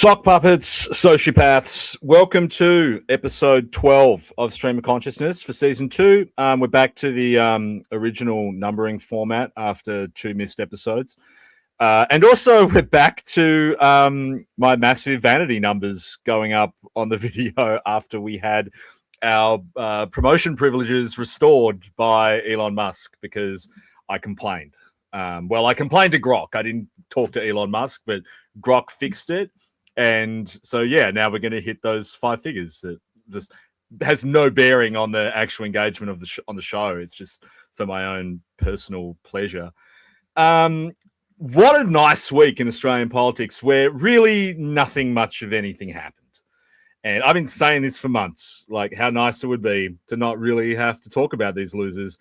Sock puppets, sociopaths, welcome to episode 12 of Stream of Consciousness for season 2. We're back to the original numbering format after 2 missed episodes. And also we're back to my massive vanity numbers going up on the video after we had our promotion privileges restored by Elon Musk because I complained. I complained to Grok. I didn't talk to Elon Musk, but Grok fixed it. And so, yeah, now we're going to hit those 5 figures. It just has no bearing on the actual engagement of on the show. It's just for my own personal pleasure. What a nice week in Australian politics where really nothing much of anything happened. And I've been saying this for months, like how nice it would be to not really have to talk about these losers.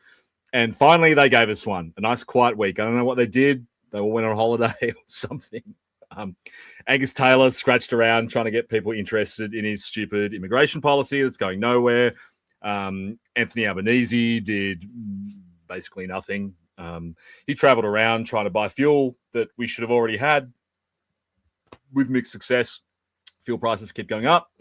And finally, they gave us one, a nice quiet week. I don't know what they did. They all went on holiday or something. Angus Taylor scratched around trying to get people interested in his stupid immigration policy that's going nowhere. Anthony Albanese did basically nothing. He traveled around trying to buy fuel that we should have already had with mixed success. Fuel prices keep going up.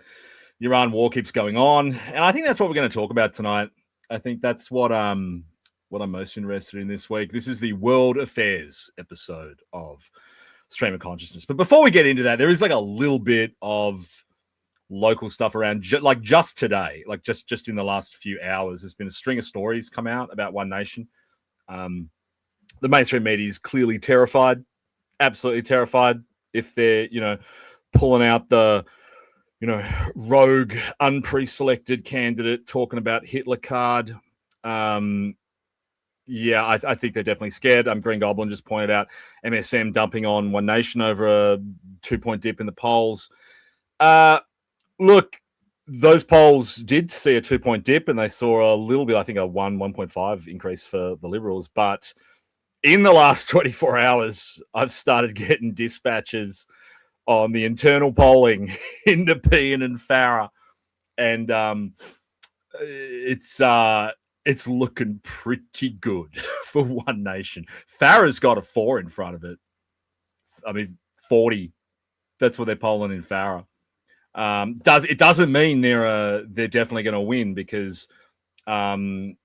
The Iran war keeps going on. And I think that's what we're going to talk about tonight. I think that's what I'm most interested in this week. This is the World Affairs episode of Stream of Consciousness. But before we get into that, there is like a little bit of local stuff around, just today, like just in the last few hours, there's been a string of stories come out about One Nation. The mainstream media is clearly terrified, absolutely terrified. If they're, pulling out the, rogue, unpre-selected candidate talking about Hitler card. Yeah, I think they're definitely scared. Green Goblin just pointed out MSM dumping on One Nation over a 2-point dip in the polls. Look, those polls did see a 2-point dip and they saw a little bit, I think a 1.5 increase for the Liberals. But in the last 24 hours, I've started getting dispatches on the internal polling in Nepean and Farrer. And it's looking pretty good for One Nation. Farrer's got a 4 in front of it. 40. That's what they're polling in Farrer. It doesn't mean they're definitely going to win because, when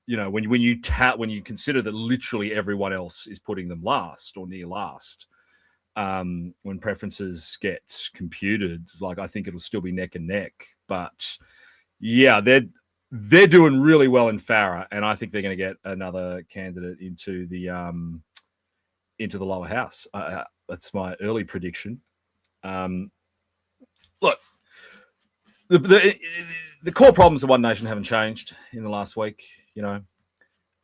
you consider that literally everyone else is putting them last or near last, when preferences get computed, I think it'll still be neck and neck. But yeah, they're doing really well in Farrer, and I think they're going to get another candidate into the lower house. That's my early prediction. Look, the core problems of One Nation haven't changed in the last week,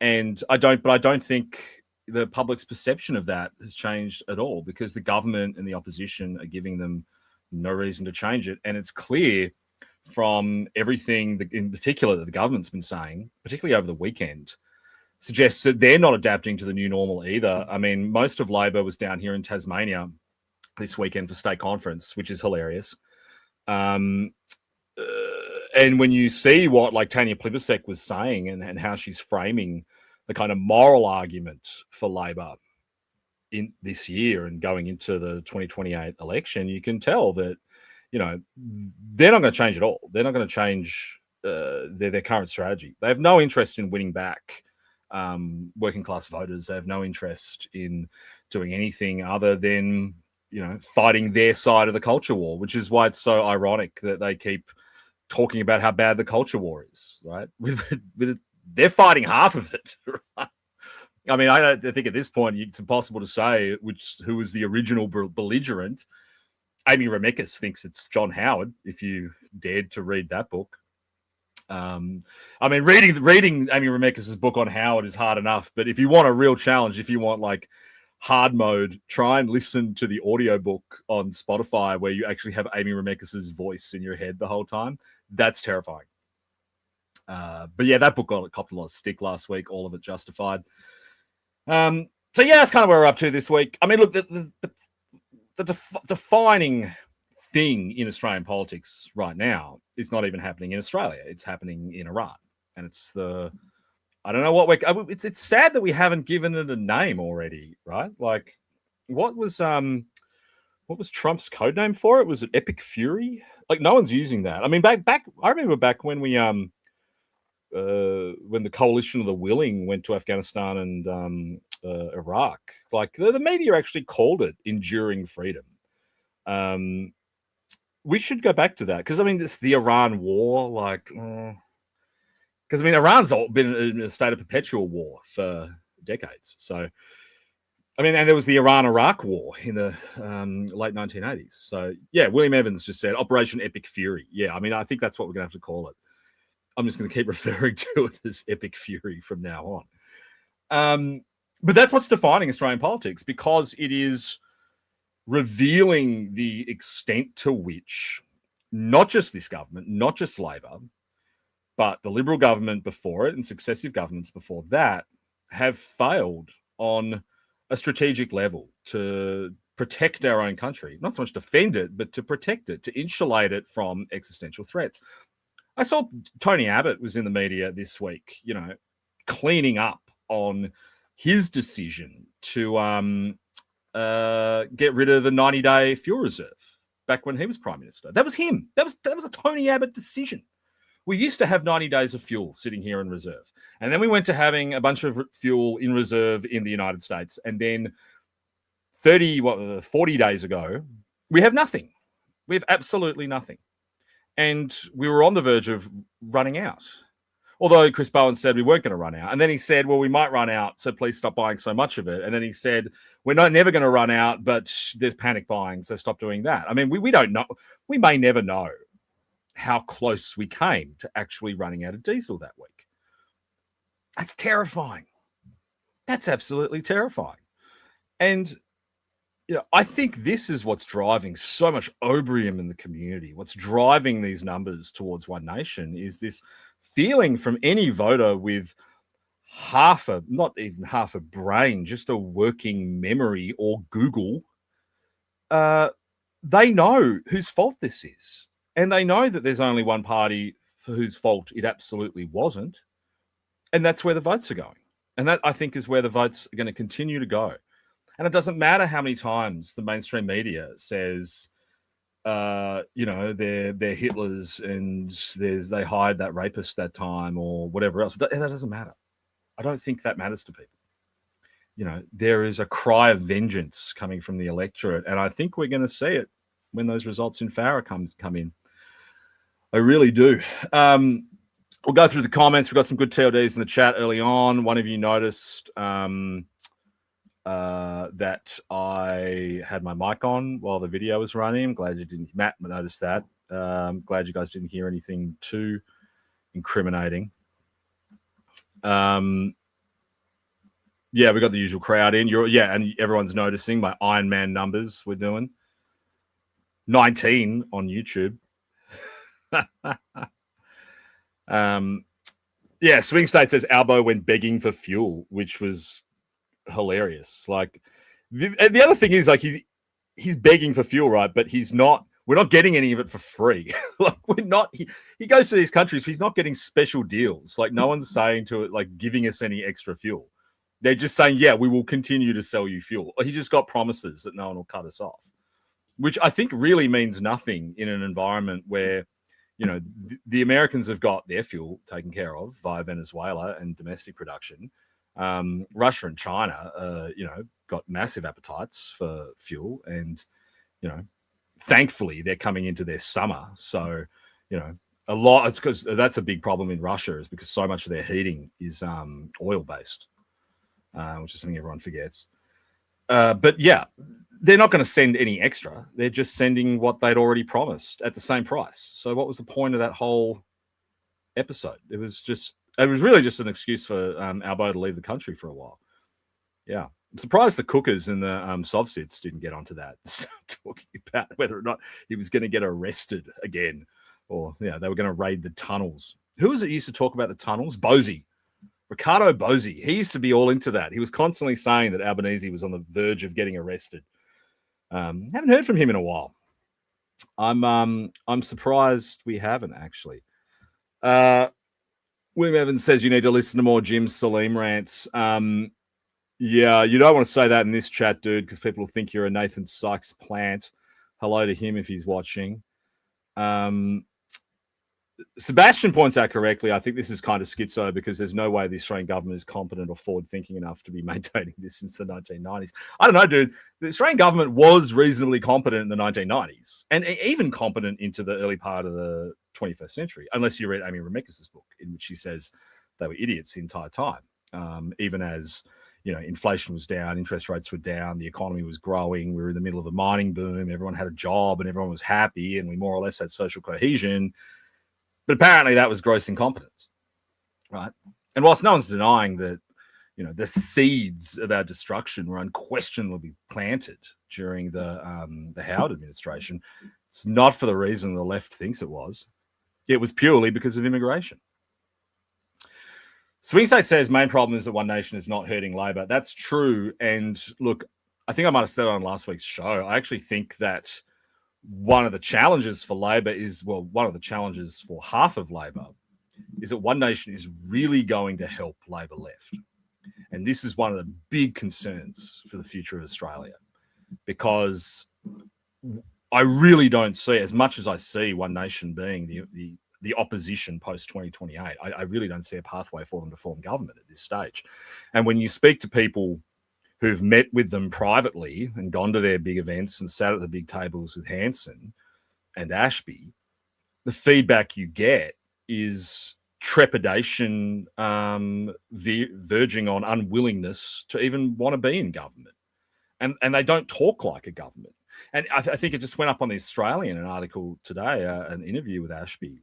and I don't think the public's perception of that has changed at all because the government and the opposition are giving them no reason to change it, and it's clear from everything in particular that the government's been saying, particularly over the weekend, suggests that they're not adapting to the new normal either. Most of Labor was down here in Tasmania this weekend for state conference, which is hilarious. And when you see what Tanya Plibersek was saying and how she's framing the kind of moral argument for Labor in this year and going into the 2028 election, you can tell that they're not going to change at all. They're not going to change their current strategy. They have no interest in winning back working class voters. They have no interest in doing anything other than, fighting their side of the culture war, which is why it's so ironic that they keep talking about how bad the culture war is, right? They're fighting half of it, right? I think at this point, it's impossible to say who was the original belligerent. Amy Remekas thinks it's John Howard, if you dared to read that book. Reading Amy Remekas' book on Howard is hard enough, but if you want a real challenge, if you want hard mode, try and listen to the audiobook on Spotify where you actually have Amy Remekas' voice in your head the whole time. That's terrifying. But yeah, that book copped a lot of stick last week, all of it justified. So yeah, that's kind of where we're up to this week. Look, the defining thing in Australian politics right now is not even happening in Australia. It's happening in Iran. And I don't know what it's sad that we haven't given it a name already, right? What was what was Trump's code name for it? Was it Epic Fury? Like, no one's using that. I mean, back. I remember back when we when the coalition of the willing went to Afghanistan and Iraq, like the media actually called it enduring freedom. We should go back to that because I mean, it's the Iran war, like, because I mean, Iran's been in a state of perpetual war for decades. So, I mean, and there was the Iran-Iraq war in the late 1980s. So, yeah, William Evans just said Operation Epic Fury. Yeah, I mean, I think that's what we're going to have to call it. I'm just going to keep referring to it as Epic Fury from now on. But that's what's defining Australian politics, because it is revealing the extent to which not just this government, not just Labor, but the Liberal government before it and successive governments before that have failed on a strategic level to protect our own country. Not so much defend it, but to protect it, to insulate it from existential threats. I saw Tony Abbott was in the media this week, you know, cleaning up on his decision to get rid of the 90-day fuel reserve back when he was Prime Minister. That was him. That was a Tony Abbott decision. We used to have 90 days of fuel sitting here in reserve. And then we went to having a bunch of fuel in reserve in the United States. And then 40 days ago, we have nothing. We have absolutely nothing. And we were on the verge of running out. Although Chris Bowen said we weren't going to run out. And then he said, well, we might run out, so please stop buying so much of it. And then he said, we're never going to run out, but there's panic buying, so stop doing that. I mean, we don't know. We may never know how close we came to actually running out of diesel that week. That's terrifying. That's absolutely terrifying. And, you know, I think this is what's driving so much obrium in the community. What's driving these numbers towards One Nation is this feeling from any voter with not even half a brain, just a working memory or Google. They know whose fault this is. And they know that there's only one party for whose fault it absolutely wasn't. And that's where the votes are going. And that, I think, is where the votes are going to continue to go. And it doesn't matter how many times the mainstream media says, you know, they're Hitlers and they hired that rapist that time or whatever else. That doesn't matter. I don't think that matters to people. You know, there is a cry of vengeance coming from the electorate. And I think we're going to see it when those results in Farah come in. I really do. We'll go through the comments. We've got some good TLDs in the chat early on. One of you noticed that I had my mic on while the video was running. I'm glad you didn't. Matt noticed that. Glad you guys didn't hear anything too incriminating. Yeah, we got the usual crowd in. And everyone's noticing my Iron Man numbers we're doing. 19 on YouTube. Yeah, Swing State says Albo went begging for fuel, which was hilarious. Like the other thing is, like, he's begging for fuel, right? But we're not getting any of it for free. Like, he goes to these countries, he's not getting special deals. Like, no one's saying to it, like, giving us any extra fuel. They're just saying, yeah, we will continue to sell you fuel. He just got promises that no one will cut us off, which I think really means nothing in an environment where, you know, the Americans have got their fuel taken care of via Venezuela and domestic production. Russia and China, you know, got massive appetites for fuel, and, you know, thankfully they're coming into their summer. So, you know, it's because that's a big problem in Russia, is because so much of their heating is oil based, which is something everyone forgets. But yeah, they're not going to send any extra. They're just sending what they'd already promised at the same price. So what was the point of that whole episode? It was really just an excuse for Albo to leave the country for a while. Yeah. I'm surprised the cookers and the Sovsits didn't get onto that, talking about whether or not he was going to get arrested again, or, yeah, they were going to raid the tunnels. Who was it used to talk about the tunnels? Ricardo Bosi. He used to be all into that. He was constantly saying that Albanese was on the verge of getting arrested. Haven't heard from him in a while. I'm surprised we haven't, actually. William Evans says you need to listen to more Jim Salim rants. Yeah, you don't want to say that in this chat, dude, because people will think you're a Nathan Sykes plant. Hello to him if he's watching. Sebastian points out correctly. I think this is kind of schizo because there's no way the Australian government is competent or forward-thinking enough to be maintaining this since the 1990s. I don't know, dude. The Australian government was reasonably competent in the 1990s and even competent into the early part of the 21st century, unless you read Amy Remekis's book, in which she says they were idiots the entire time, even as inflation was down, interest rates were down, the economy was growing, we were in the middle of a mining boom, everyone had a job and everyone was happy, and we more or less had social cohesion. But apparently that was gross incompetence, right? And whilst no one's denying that, the seeds of our destruction were unquestionably planted during the Howard administration, it's not for the reason the left thinks it was. It was purely because of immigration. Swing State says main problem is that One Nation is not hurting Labor. That's true. And look, I think I might have said it on last week's show. I actually think that one of the challenges for Labor one of the challenges for half of Labor is that One Nation is really going to help Labor left. And this is one of the big concerns for the future of Australia, because I really don't see, as much as I see One Nation being the opposition post 2028, I really don't see a pathway for them to form government at this stage. And when you speak to people who've met with them privately and gone to their big events and sat at the big tables with Hanson and Ashby, the feedback you get is trepidation, verging on unwillingness to even want to be in government. And they don't talk like a government. And I think it just went up on the Australian, an article today, an interview with Ashby,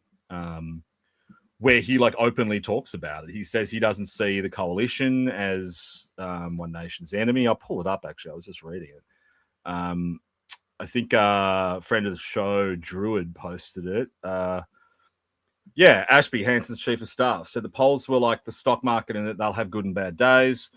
where he openly talks about it. He says he doesn't see the coalition as One Nation's enemy. I'll pull it up, actually. I was just reading it. I think a friend of the show, Druid, posted it. Ashby, Hanson's chief of staff, said the polls were like the stock market in that they'll have good and bad days.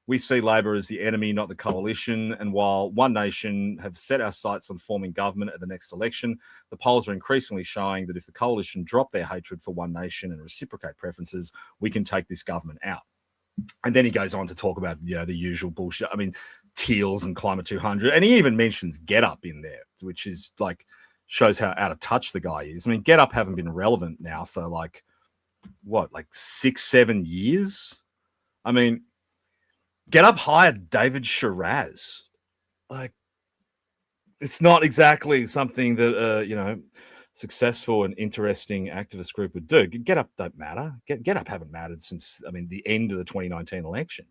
We see Labor as the enemy, not the coalition. And while One Nation have set our sights on forming government at the next election, the polls are increasingly showing that if the coalition drop their hatred for One Nation and reciprocate preferences, we can take this government out. And then he goes on to talk about, the usual bullshit. I mean, Teals and Climate 200. And he even mentions Get Up in there, which is shows how out of touch the guy is. I mean, Get Up haven't been relevant now for 6-7 years. I mean, Get Up hired David Shiraz. It's not exactly something that successful and interesting activist group would do. Get Up don't matter. Get Up haven't mattered since the end of the 2019 election,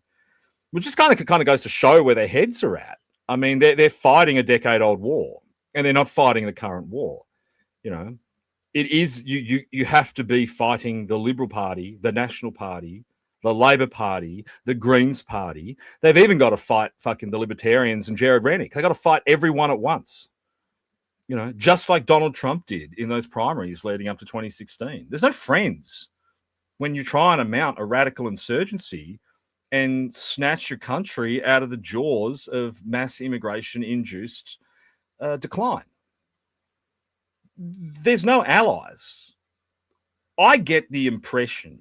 which just kind of goes to show where their heads are at. I mean, they're fighting a decade-old war, and they're not fighting the current war. It is you have to be fighting the Liberal Party, the National Party, the Labor Party, the Greens Party. They've even got to fight fucking the Libertarians and Jared Rennick. They got to fight everyone at once. Just like Donald Trump did in those primaries leading up to 2016. There's no friends when you're trying to mount a radical insurgency and snatch your country out of the jaws of mass immigration-induced decline. There's no allies. I get the impression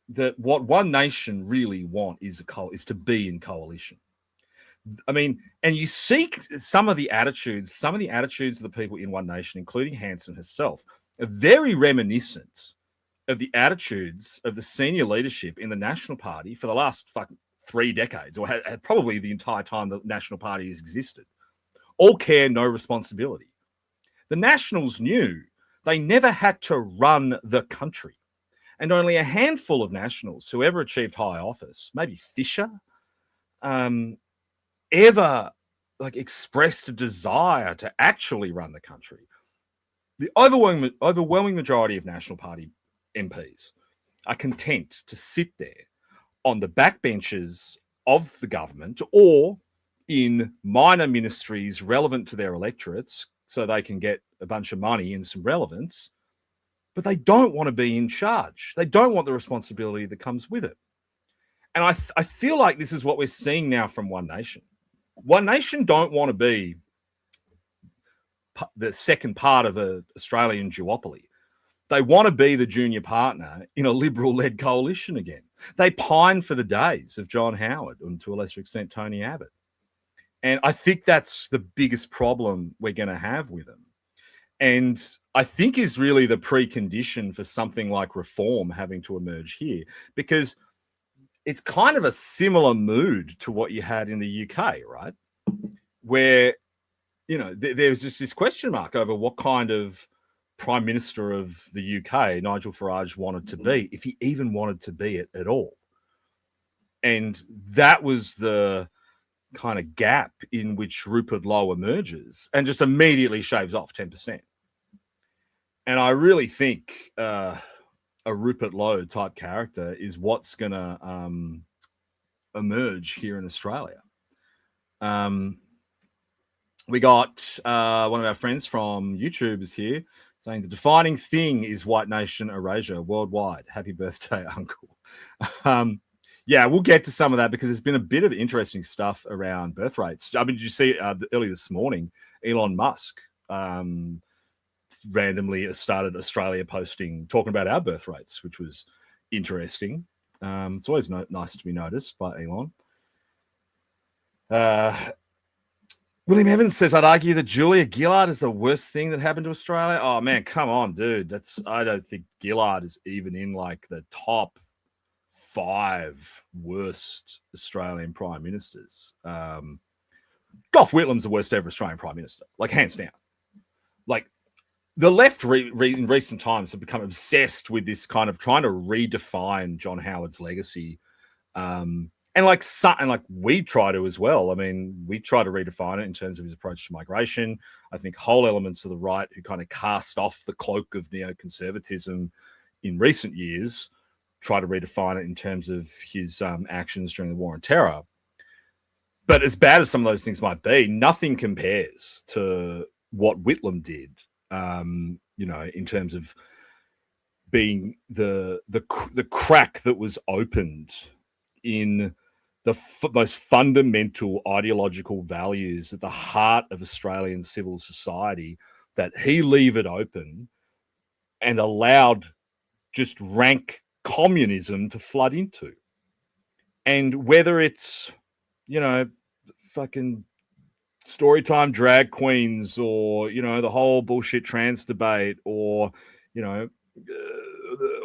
that what One Nation really want is to be in coalition. I mean, and you see some of the attitudes of the people in One Nation, including Hanson herself, are very reminiscent of the attitudes of the senior leadership in the National Party for the last 3 decades, or probably the entire time the National Party has existed. All care, no responsibility. The Nationals knew they never had to run the country. And only a handful of Nationals who ever achieved high office, maybe Fisher, ever expressed a desire to actually run the country. The overwhelming majority of National Party MPs are content to sit there on the backbenches of the government or in minor ministries relevant to their electorates so they can get a bunch of money and some relevance, but they don't want to be in charge. They don't want the responsibility that comes with it. And I feel like this is what we're seeing now from One Nation. One Nation don't want to be the second part of an Australian duopoly. They want to be the junior partner in a Liberal-led coalition again. They pine for the days of John Howard and, to a lesser extent, Tony Abbott. And I think that's the biggest problem we're going to have with them. And I think is really the precondition for something like reform having to emerge here, because it's kind of a similar mood to what you had in the UK, right? Where, you know, there's just this question mark over what kind of Prime Minister of the UK Nigel Farage wanted to be, if he even wanted to be it at all. And that was the kind of gap in which Rupert Lowe emerges and just immediately shaves off 10%. And I really think a Rupert Lowe type character is what's going to emerge here in Australia. We got one of our friends from YouTube is here saying the defining thing is white nation erasure worldwide. Happy birthday, Uncle. Yeah, we'll get to some of that because there's been a bit of interesting stuff around birth rates. I mean, did you see early this morning, Elon Musk randomly started Australia posting, talking about our birth rates, which was interesting. It's always nice to be noticed by Elon. William Evans says, I'd argue that Julia Gillard is the worst thing that happened to Australia. Oh, man, come on, dude. I don't think Gillard is even in like the top 5 worst Australian prime ministers. Gough Whitlam's the worst ever Australian prime minister, like hands down. Like the left in recent times have become obsessed with this kind of trying to redefine John Howard's legacy. And like we try to as well. I mean, we try to redefine it in terms of his approach to migration. I think whole elements of the right who kind of cast off the cloak of neoconservatism in recent years try to redefine it in terms of his actions during the war on terror. But as bad as some of those things might be, nothing compares to what Whitlam did, you know, in terms of being the crack that was opened in the most fundamental ideological values at the heart of Australian civil society, that he levered open and allowed just rank communism to flood into. And whether it's, you know, fucking storytime drag queens or, you know, the whole bullshit trans debate or, you know,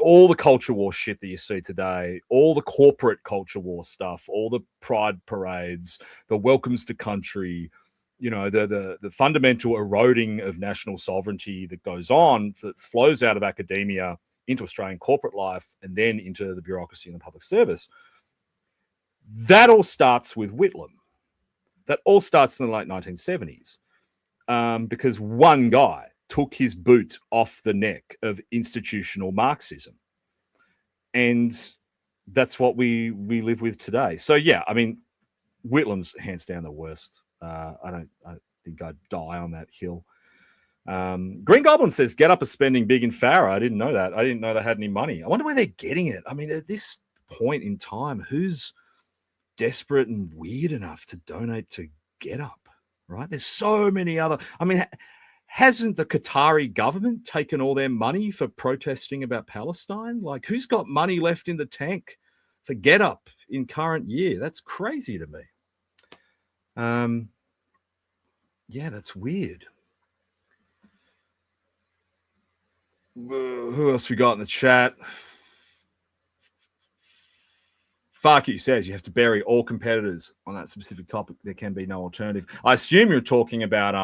all the culture war shit that you see today, all the corporate culture war stuff, all the pride parades, the welcomes to country, you know, the fundamental eroding of national sovereignty that goes on, that flows out of academia into Australian corporate life and then into the bureaucracy and the public service. That all starts with Whitlam. That all starts in the late 1970s because one guy took his boot off the neck of institutional Marxism. And that's what we live with today. So, yeah, I mean, Whitlam's hands down the worst. I think I'd die on that hill. Green Goblin says, get up is spending big in Farah. I didn't know that. I didn't know they had any money. I wonder where they're getting it. I mean, at this point in time, who's desperate and weird enough to donate to Get Up, right? There's so many other... I mean... Hasn't the Qatari government taken all their money for protesting about Palestine? Like, who's got money left in the tank for Get Up in current year? That's crazy to me. Yeah, that's weird. Who else we got in the chat? Farky says you have to bury all competitors on that specific topic. There can be no alternative. I assume you're talking about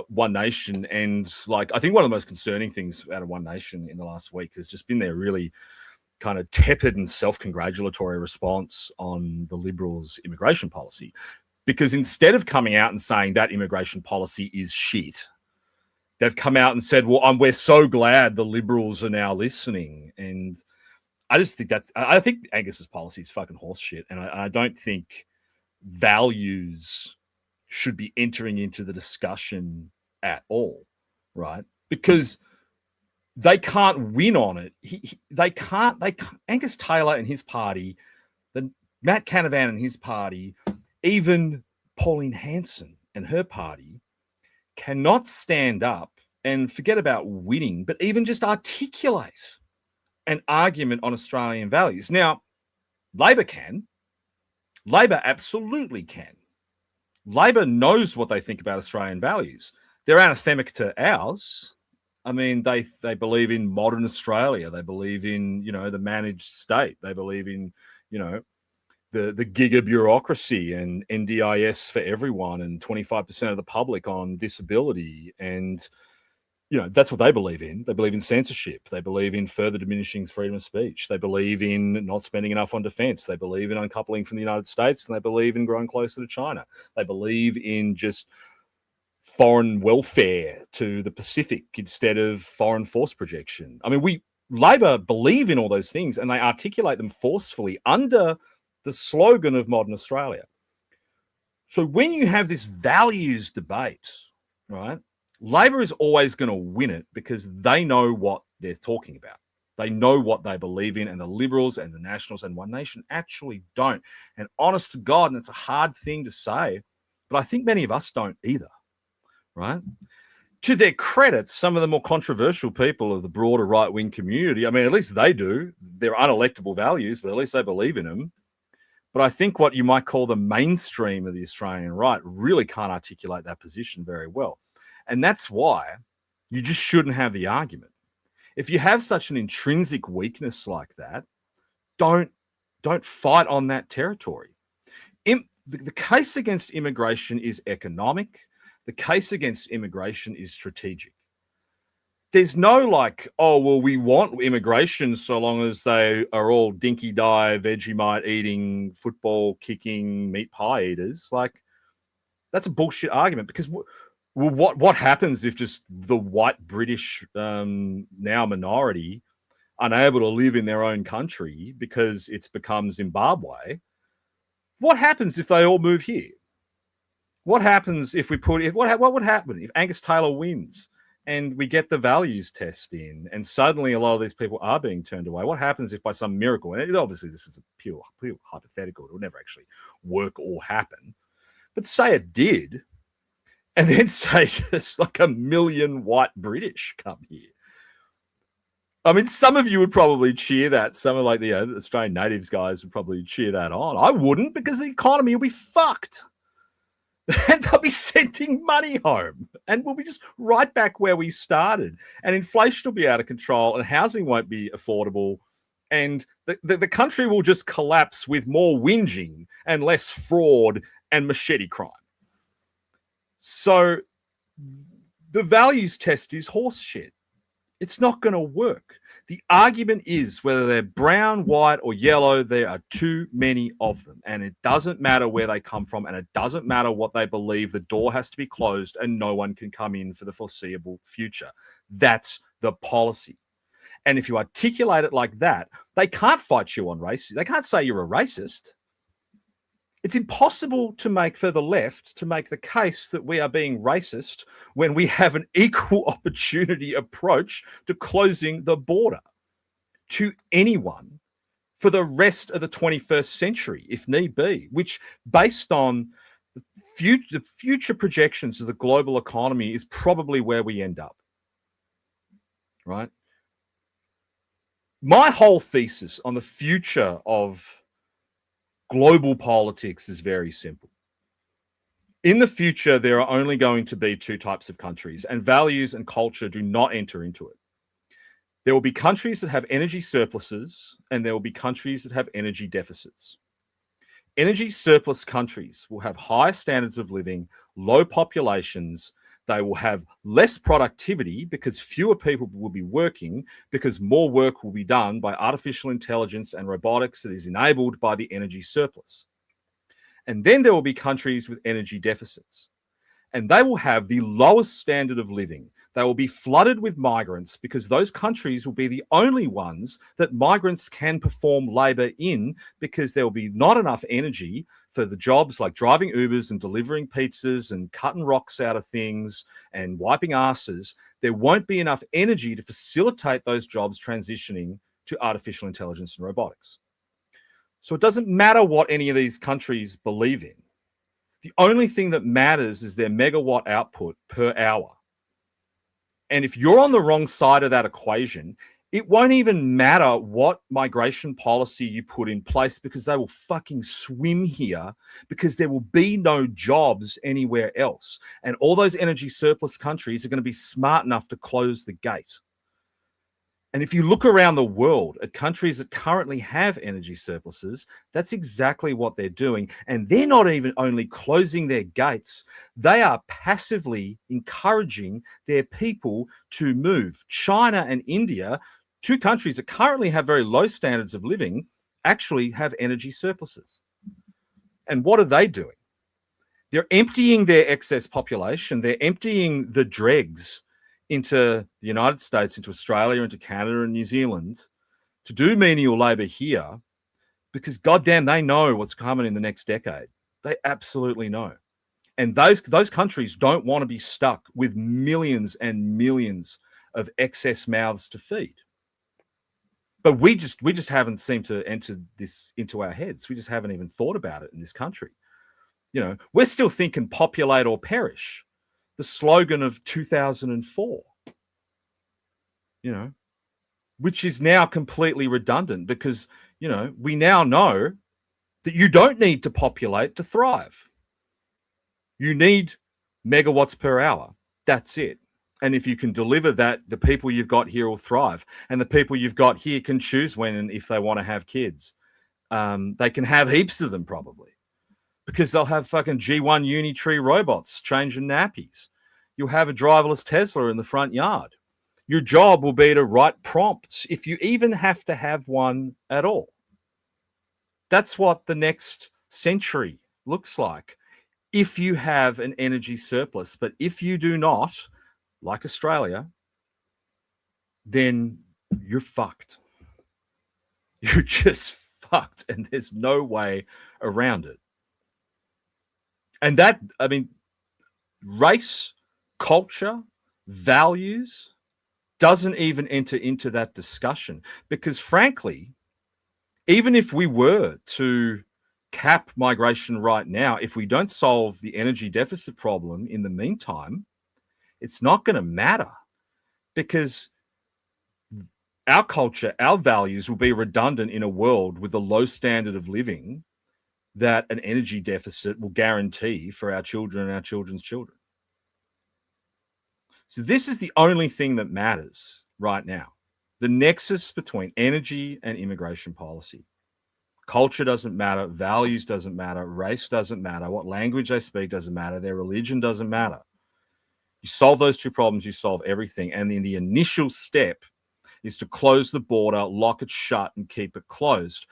One Nation, and like I think one of the most concerning things out of One Nation in the last week has just been their really kind of tepid and self-congratulatory response on the Liberals' immigration policy. Because instead of coming out and saying that immigration policy is shit, they've come out and said, well, we're so glad the Liberals are now listening. And I just think I think Angus's policy is fucking horse shit. And I don't think values should be entering into the discussion at all, right? Because they can't win on it. They can't. Angus Taylor and his party, then Matt Canavan and his party, even Pauline Hanson and her party cannot stand up and forget about winning, but even just articulate an argument on Australian values. Now, Labor can. Labor absolutely can. Labor knows what they think about Australian values. They're anathemic to ours. I mean, they believe in modern Australia. They believe in, the managed state. They believe in, the giga bureaucracy and NDIS for everyone and 25% of the public on disability. And, that's what they believe in. They believe in censorship. They believe in further diminishing freedom of speech. They believe in not spending enough on defense. They believe in uncoupling from the United States, and they believe in growing closer to China. They believe in just foreign welfare to the Pacific instead of foreign force projection. I mean, Labor believe in all those things, and they articulate them forcefully under the slogan of modern Australia. So when you have this values debate, right, Labor is always going to win it because they know what they're talking about. They know what they believe in, and the Liberals and the Nationals and One Nation actually don't. And honest to God, and it's a hard thing to say, but I think many of us don't either, right? To their credit, some of the more controversial people of the broader right-wing community, I mean, at least they do. They're unelectable values, but at least they believe in them. But I think what you might call the mainstream of the Australian right really can't articulate that position very well. And that's why you just shouldn't have the argument. If you have such an intrinsic weakness like that, don't fight on that territory. The case against immigration is economic. The case against immigration is strategic. There's no we want immigration so long as they are all dinky-die, Vegemite eating, football kicking, meat pie eaters. That's a bullshit argument because what happens if just the white British now minority unable to live in their own country because it's become Zimbabwe? What happens if they all move here? What happens if what would happen if Angus Taylor wins and we get the values test in and suddenly a lot of these people are being turned away? What happens if by some miracle, and obviously this is a pure hypothetical, it will never actually work or happen, but say it did, and then say just 1 million white British come here. I mean, some of you would probably cheer that. Some of the Australian natives guys would probably cheer that on. I wouldn't, because the economy will be fucked. And they'll be sending money home. And we'll be just right back where we started. And inflation will be out of control and housing won't be affordable. And the country will just collapse with more whinging and less fraud and machete crime. So the values test is horse shit. It's not going to work. The argument is whether they're brown, white, or yellow, there are too many of them. And it doesn't matter where they come from, and it doesn't matter what they believe. The door has to be closed and no one can come in for the foreseeable future. That's the policy. And if you articulate it like that, they can't fight you on race. They can't say you're a racist. It's impossible to make for the left to make the case that we are being racist when we have an equal opportunity approach to closing the border to anyone for the rest of the 21st century, if need be, which, based on the future projections of the global economy, is probably where we end up, right? My whole thesis on the future of global politics is very simple. In the future, there are only going to be two types of countries, and values and culture do not enter into it. There will be countries that have energy surpluses, and there will be countries that have energy deficits. Energy surplus countries will have higher standards of living, low populations. They will have less productivity because fewer people will be working, because more work will be done by artificial intelligence and robotics that is enabled by the energy surplus. And then there will be countries with energy deficits, and they will have the lowest standard of living. They will be flooded with migrants because those countries will be the only ones that migrants can perform labor in, because there will be not enough energy for the jobs like driving Ubers and delivering pizzas and cutting rocks out of things and wiping asses. There won't be enough energy to facilitate those jobs transitioning to artificial intelligence and robotics. So it doesn't matter what any of these countries believe in. The only thing that matters is their megawatt output per hour. And if you're on the wrong side of that equation, it won't even matter what migration policy you put in place, because they will fucking swim here, because there will be no jobs anywhere else. And all those energy surplus countries are going to be smart enough to close the gate. And if you look around the world at countries that currently have energy surpluses, that's exactly what they're doing. And they're not even only closing their gates, they are passively encouraging their people to move. China and India, two countries that currently have very low standards of living, actually have energy surpluses. And what are they doing? They're emptying their excess population. They're emptying the dregs into the United States, into Australia, into Canada and New Zealand to do menial labor here, because goddamn, they know what's coming in the next decade. They absolutely know. And those countries don't want to be stuck with millions and millions of excess mouths to feed. But we just haven't seemed to enter this into our heads. We just haven't even thought about it in this country. You know, we're still thinking populate or perish, the slogan of 2004, you know, which is now completely redundant, because, you know, we now know that you don't need to populate to thrive. You need megawatts per hour. That's it. And if you can deliver that, the people you've got here will thrive. And the people you've got here can choose when and if they want to have kids. They can have heaps of them probably, because they'll have fucking G1 Unitree robots changing nappies. You'll have a driverless Tesla in the front yard. Your job will be to write prompts, if you even have to have one at all. That's what the next century looks like, if you have an energy surplus. But if you do not, like Australia, then you're fucked. You're just fucked, and there's no way around it. And that, I mean, race, culture, values doesn't even enter into that discussion, because frankly, even if we were to cap migration right now, if we don't solve the energy deficit problem in the meantime, it's not going to matter, because our culture, our values will be redundant in a world with a low standard of living that an energy deficit will guarantee for our children and our children's children. So this is the only thing that matters right now. The nexus between energy and immigration policy. Culture doesn't matter. Values doesn't matter. Race doesn't matter. What language they speak doesn't matter. Their religion doesn't matter. You solve those two problems, you solve everything. And then the initial step is to close the border, lock it shut, and keep it closed.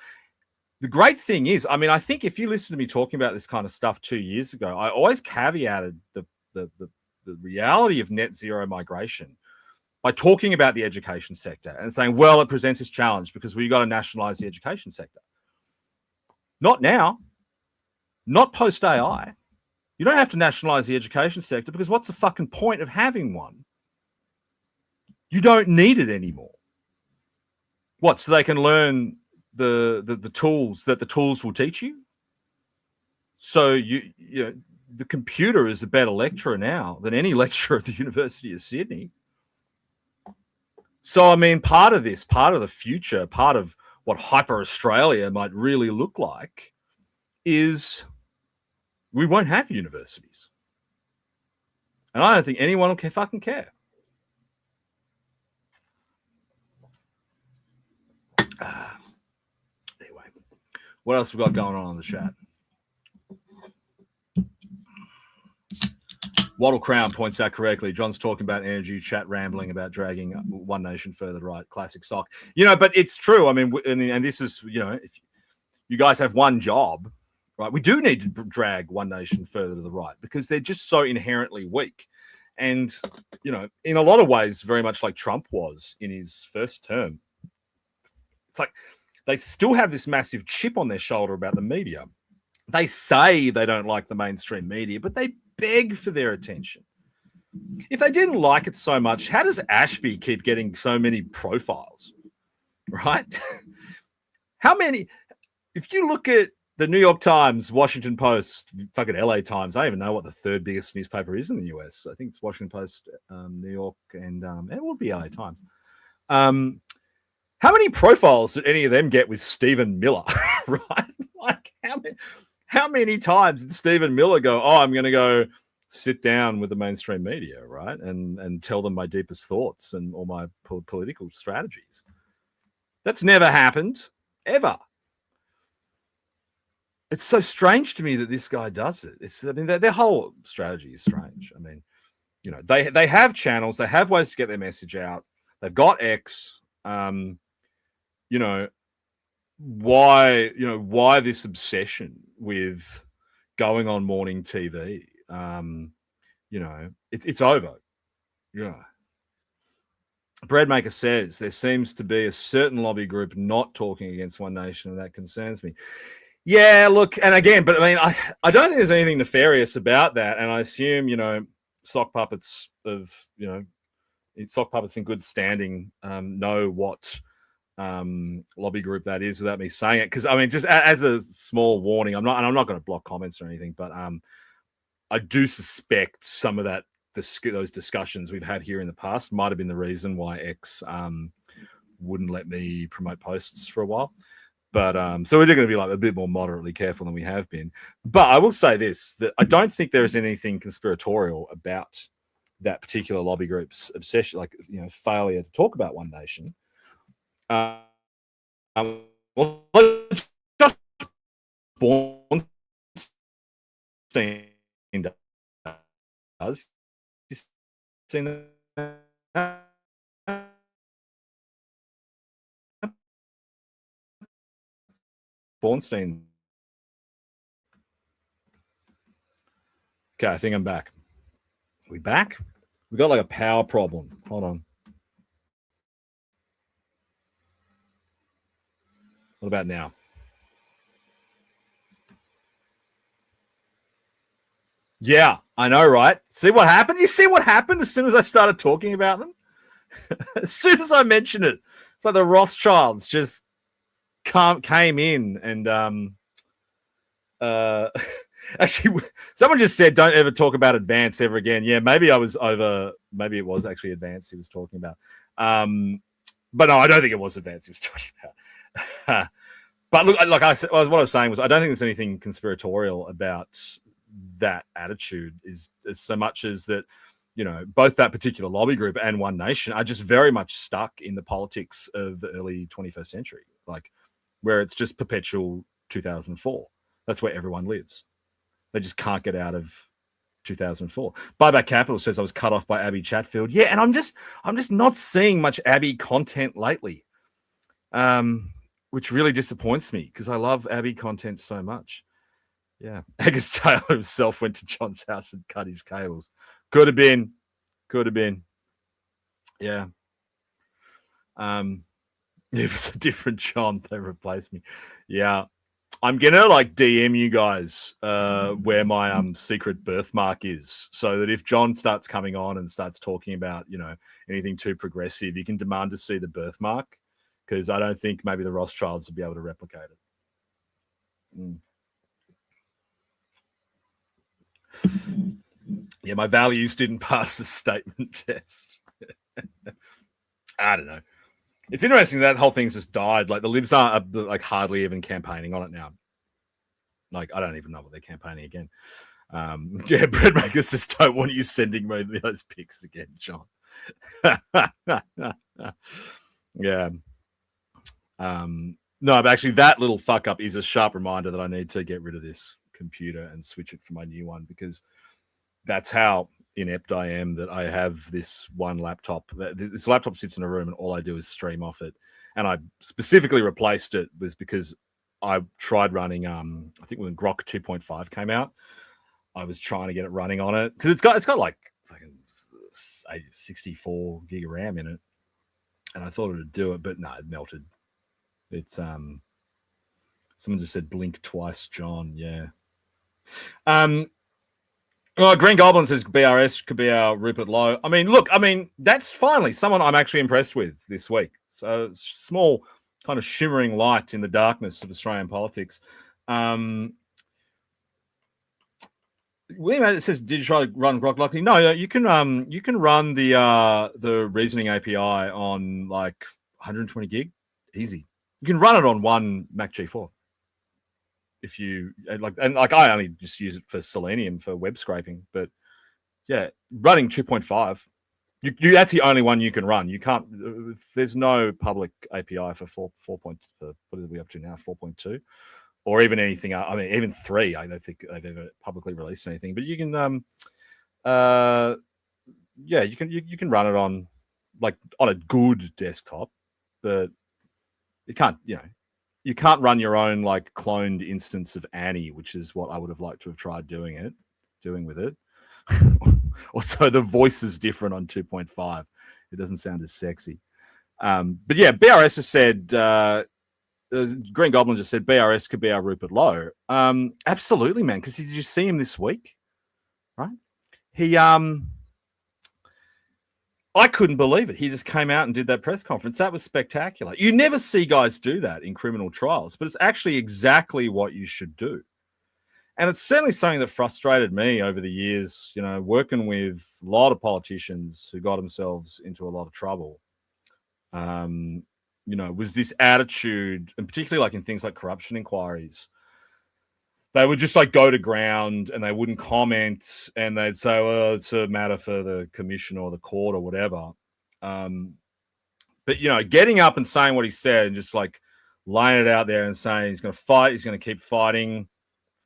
The great thing is, I mean, I think if you listen to me talking about this kind of stuff 2 years ago, I always caveated the reality of net zero migration by talking about the education sector and saying, well, it presents this challenge because we've got to nationalize the education sector. Not now, not post AI. You don't have to nationalize the education sector, because what's the fucking point of having one? You don't need it anymore. What, so they can learn the tools that the tools will teach you? So you know, the computer is a better lecturer now than any lecturer at the University of Sydney. So, I mean, part of this, part of the future, part of what Hyper Australia might really look like is we won't have universities. And I don't think anyone will fucking care. Anyway, what else we got going on in the chat? Wattle Crown points out correctly. John's talking about energy, chat rambling about dragging One Nation further to right. Classic sock. You know, but it's true. I mean, and this is, you know, if you guys have one job, right? We do need to drag One Nation further to the right, because they're just so inherently weak. And, you know, in a lot of ways, very much like Trump was in his first term. It's like they still have this massive chip on their shoulder about the media. They say they don't like the mainstream media, but they beg for their attention. If they didn't like it so much, how does Ashby keep getting so many profiles, right? How many? If you look at the New York Times, Washington Post, fucking LA Times. I don't even know what the third biggest newspaper is in the US. I think it's Washington Post, New York, and it would be LA Times. How many profiles did any of them get with Stephen Miller? Right? Like how many times did Stephen Miller go, oh, I'm going to go sit down with the mainstream media, right? And tell them my deepest thoughts and all my political strategies. That's never happened, ever. It's so strange to me that this guy does it. I mean, their whole strategy is strange. I mean, you know, they have channels, they have ways to get their message out. They've got X. You know, why this obsession with going on morning TV? You know, it's over. Yeah. Breadmaker says there seems to be a certain lobby group not talking against One Nation, and that concerns me. Yeah, look, and again, but I mean, I don't think there's anything nefarious about that, and I assume, you know, sock puppets in good standing know what lobby group that is without me saying it, because I mean, just as a small warning, I'm not going to block comments or anything, but I do suspect some of those discussions we've had here in the past might have been the reason why X wouldn't let me promote posts for a while. But so we're going to be like a bit more moderately careful than we have been. But I will say this, that I don't think there is anything conspiratorial about that particular lobby group's obsession, like, you know, failure to talk about One Nation. Well, Josh Bornstein does. You seen that? Bornstein. Okay, I think I'm back. Are we back? We got like a power problem. Hold on. What about now? Yeah, I know, right? See what happened? You see what happened as soon as I started talking about them? As soon as I mentioned it, it's like the Rothschilds just came in and actually, someone just said, don't ever talk about Advance ever again. Yeah, maybe it was actually Advance he was talking about. But no, I don't think it was Advance he was talking about. But look, like what I was saying was, I don't think there's anything conspiratorial about that attitude, is as so much as that, you know, both that particular lobby group and One Nation are just very much stuck in the politics of the early 21st century, like where it's just perpetual 2004. That's where everyone lives. They just can't get out of 2004. Buyback Capital says I was cut off by Abby Chatfield. Yeah, and I'm just not seeing much Abby content lately, which really disappoints me because I love Abby content so much. Yeah, Agus Taylor himself went to John's house and cut his cables. Could have been. Yeah. It was a different John. They replaced me. Yeah. I'm gonna like DM you guys where my secret birthmark is, so that if John starts coming on and starts talking about, you know, anything too progressive, you can demand to see the birthmark, because I don't think maybe the Rothschilds will be able to replicate it. Yeah, my values didn't pass the statement test. I don't know. It's interesting that whole thing's just died. Like the Libs aren't like hardly even campaigning on it now. Like I don't even know what they're campaigning again. Yeah, Breadmaker says don't want you sending me those pics again, John. Yeah. No, but actually that little fuck up is a sharp reminder that I need to get rid of this computer and switch it for my new one, because that's how inept I am, that I have this one laptop. This laptop sits in a room and all I do is stream off it. And I specifically replaced it was because I tried running, I think when Grok 2.5 came out, I was trying to get it running on it, because it's got like fucking 64 gig of RAM in it. And I thought it would do it, but no, it melted. It's someone just said blink twice, John. Yeah. Green Goblin says BRS could be our Rupert Lowe. I mean, look, that's finally someone I'm actually impressed with this week. So small kind of shimmering light in the darkness of Australian politics. Wait a minute, it says, did you try to run Grok locking? No, you can run the reasoning API on like 120 gig, easy. You can run it on one Mac G4. If you like I only just use it for Selenium for web scraping, but yeah, running 2.5, you that's the only one you can run. You can't. There's no public API for four point. What are we up to now? 4.2. Or even anything. I mean, even 3. I don't think they've ever publicly released anything. But you can, yeah, you can run it on like on a good desktop, but you can't. You can't run your own like cloned instance of Annie, which is what I would have liked to have tried doing with it. Also, the voice is different on 2.5. It doesn't sound as sexy. But yeah, BRS has said. Green Goblin just said BRS could be our Rupert Lowe. Absolutely, man. Because did you see him this week? Right? He I couldn't believe it. He just came out and did that press conference. That was spectacular. You never see guys do that in criminal trials, but it's actually exactly what you should do. And it's certainly something that frustrated me over the years, working with a lot of politicians who got themselves into a lot of trouble. Was this attitude, and particularly like in things like corruption inquiries, they would just like go to ground and they wouldn't comment, and they'd say, well, it's a matter for the commission or the court or whatever. But getting up and saying what he said and just like laying it out there and saying he's going to fight, he's going to keep fighting,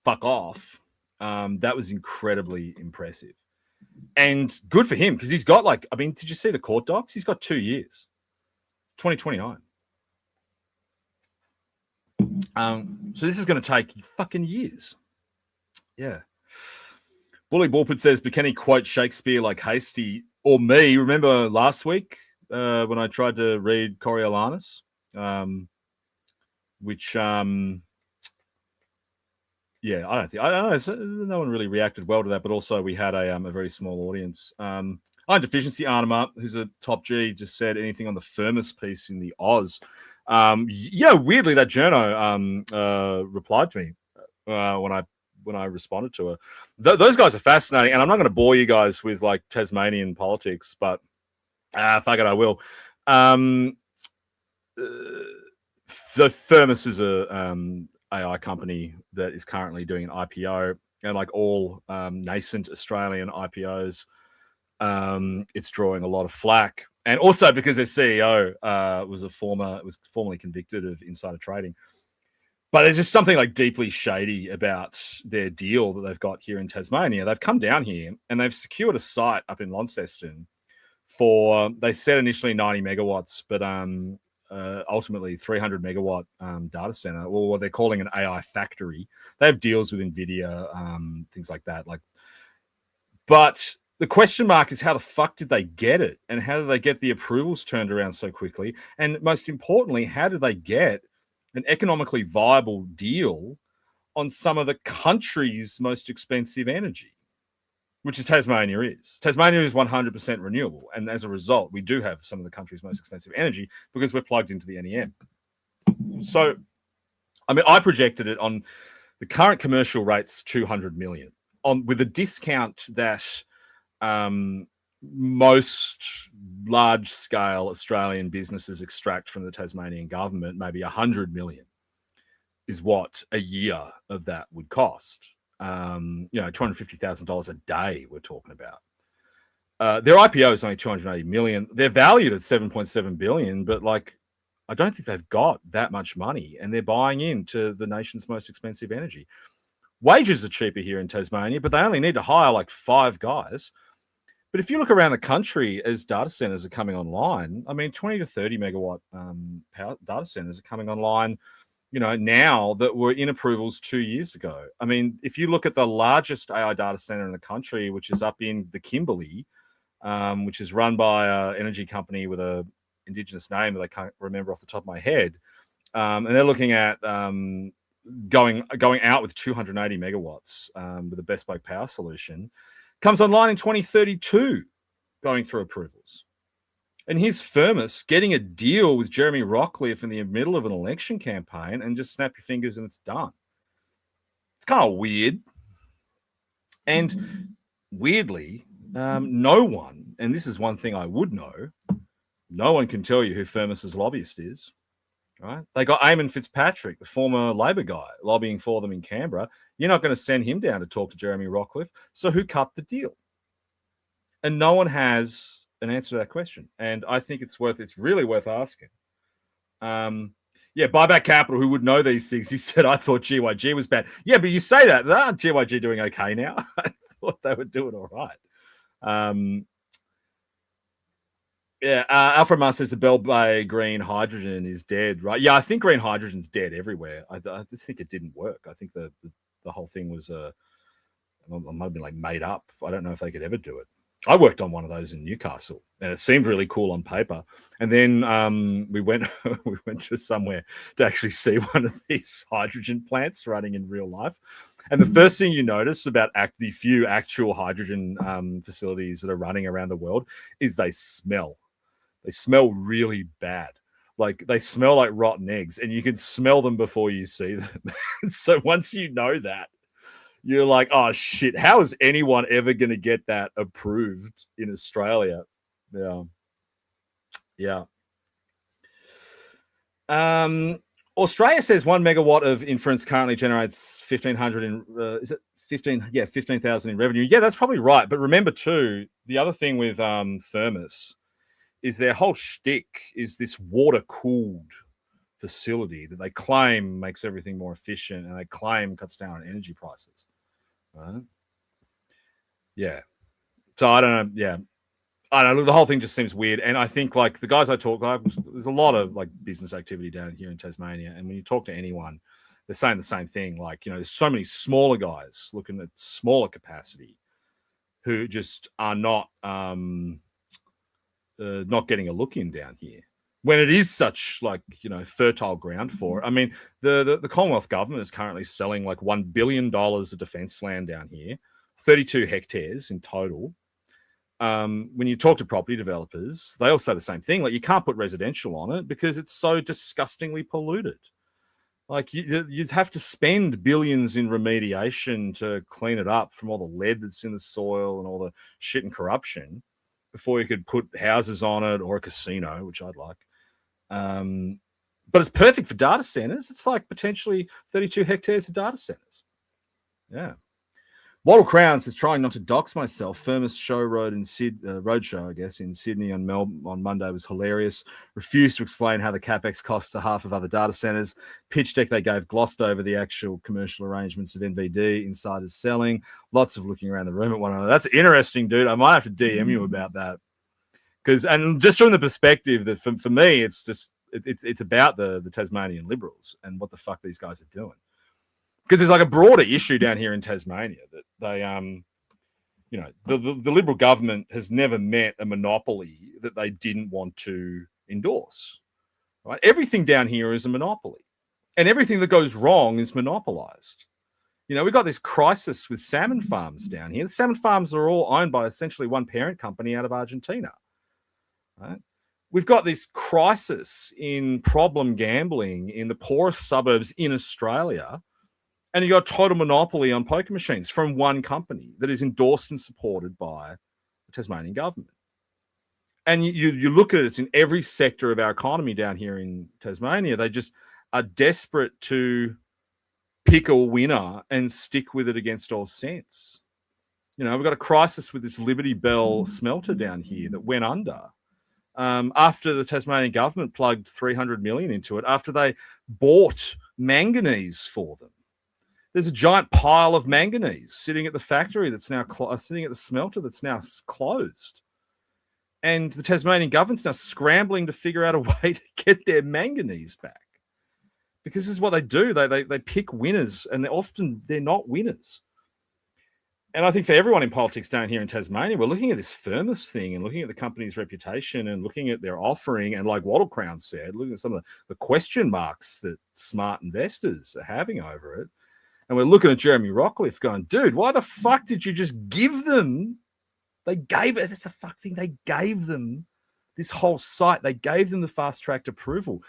fuck off. That was incredibly impressive and good for him, because he's got did you see the court docs? He's got 2 years, 2029. So this is going to take fucking years. Yeah. Bully Bulpid says, but can he quote Shakespeare like Hasty or me? Remember last week when I tried to read Coriolanus, which yeah, I don't know. No one really reacted well to that, but also we had a very small audience. Iron Deficiency Arnima, who's a top G, just said anything on the Firmus piece in the Oz. Weirdly, that journo replied to me when I responded to her. Those guys are fascinating, and I'm not going to bore you guys with like Tasmanian politics, but fuck it, I will. So Firmus is a AI company that is currently doing an IPO, and like all nascent Australian IPOs, it's drawing a lot of flack. And also because their CEO was formerly convicted of insider trading. But there's just something like deeply shady about their deal that they've got here in Tasmania. They've come down here and they've secured a site up in Launceston for, they said initially 90 megawatts, but ultimately 300 megawatt data center, or what they're calling an AI factory. They have deals with NVIDIA, things like that. But the question mark is, how the fuck did they get it? And how did they get the approvals turned around so quickly? And most importantly, how did they get an economically viable deal on some of the country's most expensive energy, which is Tasmania is. Tasmania is 100% renewable. And as a result, we do have some of the country's most expensive energy because we're plugged into the NEM. So, I mean, I projected it on the current commercial rates, 200 million, with a discount that most large-scale Australian businesses extract from the Tasmanian government. Maybe 100 million is what a year of that would cost. $250,000 a day we're talking about. Their IPO is only 280 million. They're valued at 7.7 billion, but I don't think they've got that much money, and they're buying into the nation's most expensive energy. Wages are cheaper here in Tasmania, but they only need to hire 5 guys. But if you look around the country as data centers are coming online, I mean, 20 to 30 megawatt power data centers are coming online, now that were in approvals 2 years ago. I mean, if you look at the largest AI data center in the country, which is up in the Kimberley, which is run by an energy company with a Indigenous name that I can't remember off the top of my head, and they're looking at going out with 280 megawatts with a bespoke power solution. Comes online in 2032, going through approvals. And here's Firmus getting a deal with Jeremy Rockcliffe in the middle of an election campaign, and just snap your fingers and it's done. kind of weird. And weirdly, no one, and this is one thing I would know, no one can tell you who Firmus's lobbyist is. Right? They got Eamon Fitzpatrick, the former Labor guy, lobbying for them in Canberra. You're not going to send him down to talk to Jeremy Rockcliffe. So who cut the deal? And no one has an answer to that question. And I think it's really worth asking. Buyback Capital, who would know these things? He said, I thought GYG was bad. Yeah, but you say that. Aren't GYG doing okay now? I thought they were doing all right. Alfred Mars says the Bell Bay green hydrogen is dead, right? Yeah, I think green hydrogen's dead everywhere. I just think it didn't work. I think the whole thing was it might have been like made up. I don't know if they could ever do it. I worked on one of those in Newcastle, and it seemed really cool on paper. And then we went to somewhere to actually see one of these hydrogen plants running in real life. And the first thing you notice about the few actual hydrogen facilities that are running around the world is they smell. They smell really bad. Like they smell like rotten eggs, and you can smell them before you see them. So once you know that, you're like, oh shit, how is anyone ever going to get that approved in Australia? Yeah. Australia says 1 megawatt of inference currently generates 1,500 in, is it 15,000 in revenue. Yeah, that's probably right. But remember too, the other thing with Firmus is their whole shtick is this water-cooled facility that they claim makes everything more efficient, and they claim cuts down on energy prices. Right? Yeah. So I don't know. Yeah. I don't know. The whole thing just seems weird. And I think like the guys I talk like, there's a lot of like business activity down here in Tasmania. And when you talk to anyone, they're saying the same thing. Like, you know, there's so many smaller guys looking at smaller capacity who just are not getting a look in down here when it is such like, you know, fertile ground for it. I mean, the Commonwealth government is currently selling like $1 billion of defence land down here, 32 hectares in total. When you talk to property developers, they all say the same thing. Like you can't put residential on it because it's so disgustingly polluted. Like you'd have to spend billions in remediation to clean it up from all the lead that's in the soil and all the shit and corruption before you could put houses on it or a casino, which I'd like. But it's perfect for data centers. It's like potentially 32 hectares of data centers. Yeah. Wattle Crowns is trying not to dox myself. Firmus show road in roadshow, I guess, in Sydney on Monday was hilarious. Refused to explain how the capex costs are half of other data centers. Pitch deck they gave glossed over the actual commercial arrangements of NVD, insiders selling. Lots of looking around the room at one another. That's interesting, dude. I might have to DM you about that. And just from the perspective that for me, it's just it's about the Tasmanian Liberals and what the fuck these guys are doing. Because there's like a broader issue down here in Tasmania that they, you know, the Liberal government has never met a monopoly that they didn't want to endorse. Right? Everything down here is a monopoly, and everything that goes wrong is monopolized. You know, we've got this crisis with salmon farms down here. The salmon farms are all owned by essentially one parent company out of Argentina. Right? We've got this crisis in problem gambling in the poorest suburbs in Australia. And you got total monopoly on poker machines from one company that is endorsed and supported by the Tasmanian government. And you look at it, it's in every sector of our economy down here in Tasmania. They just are desperate to pick a winner and stick with it against all sense. You know, we've got a crisis with this Liberty Bell smelter down here that went under after the Tasmanian government plugged 300 million into it, after they bought manganese for them. There's a giant pile of manganese sitting at the factory that's now sitting at the smelter that's now closed. And the Tasmanian government's now scrambling to figure out a way to get their manganese back. Because this is what they do. They pick winners, and they're not winners. And I think for everyone in politics down here in Tasmania, we're looking at this Firmus thing and looking at the company's reputation and looking at their offering. And like Wattle Crown said, looking at some of the question marks that smart investors are having over it. And we're looking at Jeremy Rockcliffe going, dude, why the fuck did you just give them? That's the fuck thing. They gave them this whole site. They gave them the fast track approval.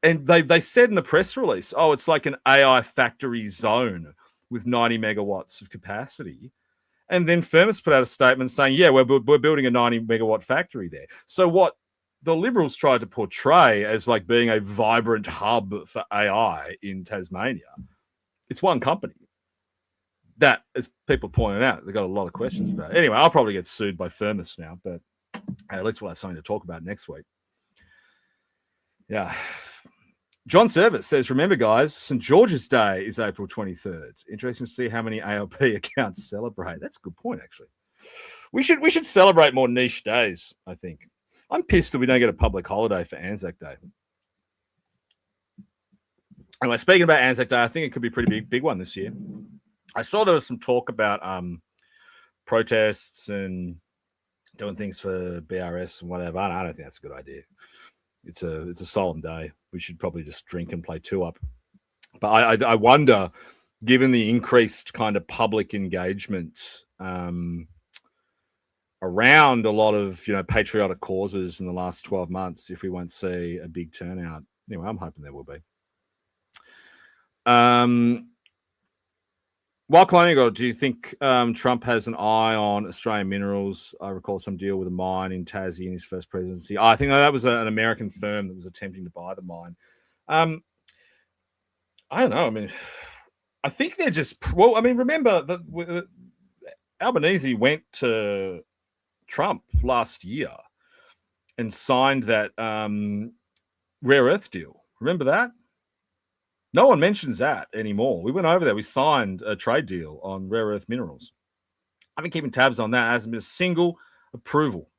And they said in the press release, oh, it's like an AI factory zone with 90 megawatts of capacity. And then Firmus put out a statement saying, yeah, we're building a 90 megawatt factory there. So what the Liberals tried to portray as like being a vibrant hub for AI in Tasmania, it's one company. That, as people pointed out, they've got a lot of questions about it. Anyway, I'll probably get sued by Firmus now, but at least we'll have something to talk about next week. Yeah. John Service says, remember, guys, St. George's Day is April 23rd. Interesting to see how many ALP accounts celebrate. That's a good point, actually. We should celebrate more niche days, I think. I'm pissed that we don't get a public holiday for Anzac Day. Anyway, speaking about Anzac Day, I think it could be a pretty big one this year. I saw there was some talk about protests and doing things for BRS and whatever. I don't think that's a good idea. It's a solemn day. We should probably just drink and play two up. But I wonder, given the increased kind of public engagement around a lot of patriotic causes in the last 12 months, if we won't see a big turnout. Anyway, I'm hoping there will be. While Colonial, do you think Trump has an eye on Australian minerals? I recall some deal with a mine in Tassie in his first presidency. I think that was an American firm that was attempting to buy the mine. I don't know. I mean, I think they're just... Well, I mean, remember that Albanese went to Trump last year and signed that rare earth deal. Remember that? No one mentions that anymore. We went over there. We signed a trade deal on rare earth minerals. I've been keeping tabs on that. There hasn't been a single approval.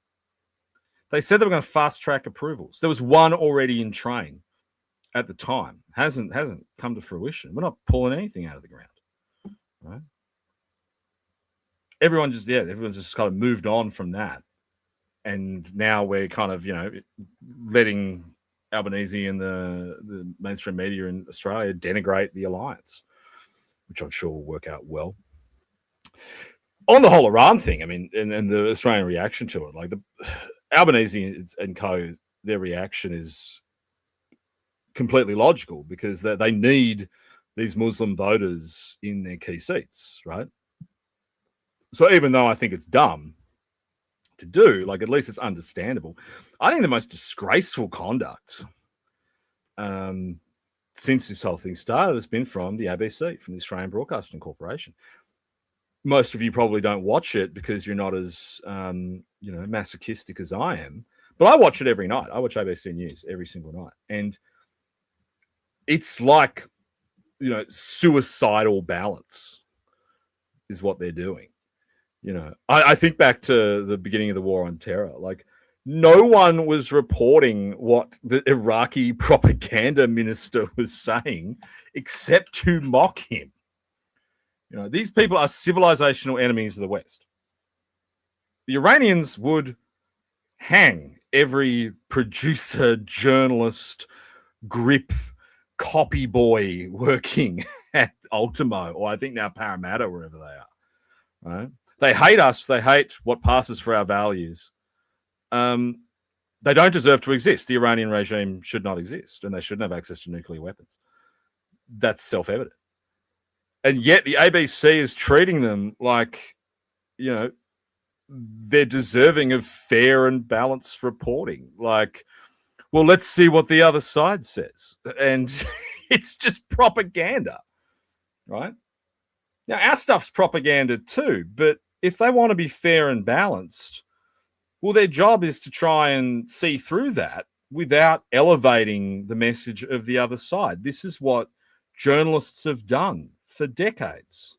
They said they were going to fast track approvals. There was one already in train at the time. Hasn't come to fruition. We're not pulling anything out of the ground, right? Everyone's just kind of moved on from that, and now we're kind of letting Albanese and the mainstream media in Australia denigrate the alliance, which I'm sure will work out well. On the whole Iran thing, I mean, and the Australian reaction to it, like the Albanese and co, their reaction is completely logical because they need these Muslim voters in their key seats, right? So even though I think it's dumb to do, like at least it's understandable. I think the most disgraceful conduct since this whole thing started has been from the ABC, from the Australian Broadcasting Corporation. Most of you probably don't watch it because you're not as masochistic as I am, but I watch it every night. I watch ABC News every single night, and it's like suicidal balance is what they're doing. I think back to the beginning of the war on terror. Like, no one was reporting what the Iraqi propaganda minister was saying except to mock him. These people are civilizational enemies of the West. The Iranians would hang every producer, journalist, grip, copy boy working at Ultimo, or I think now Parramatta, wherever they are. Right? They hate us. They hate what passes for our values. They don't deserve to exist. The Iranian regime should not exist, and they shouldn't have access to nuclear weapons. That's self-evident. And yet the ABC is treating them like, they're deserving of fair and balanced reporting. Like, well, let's see what the other side says. And it's just propaganda, right? Now, our stuff's propaganda too, but if they want to be fair and balanced, well, their job is to try and see through that without elevating the message of the other side. This is what journalists have done for decades,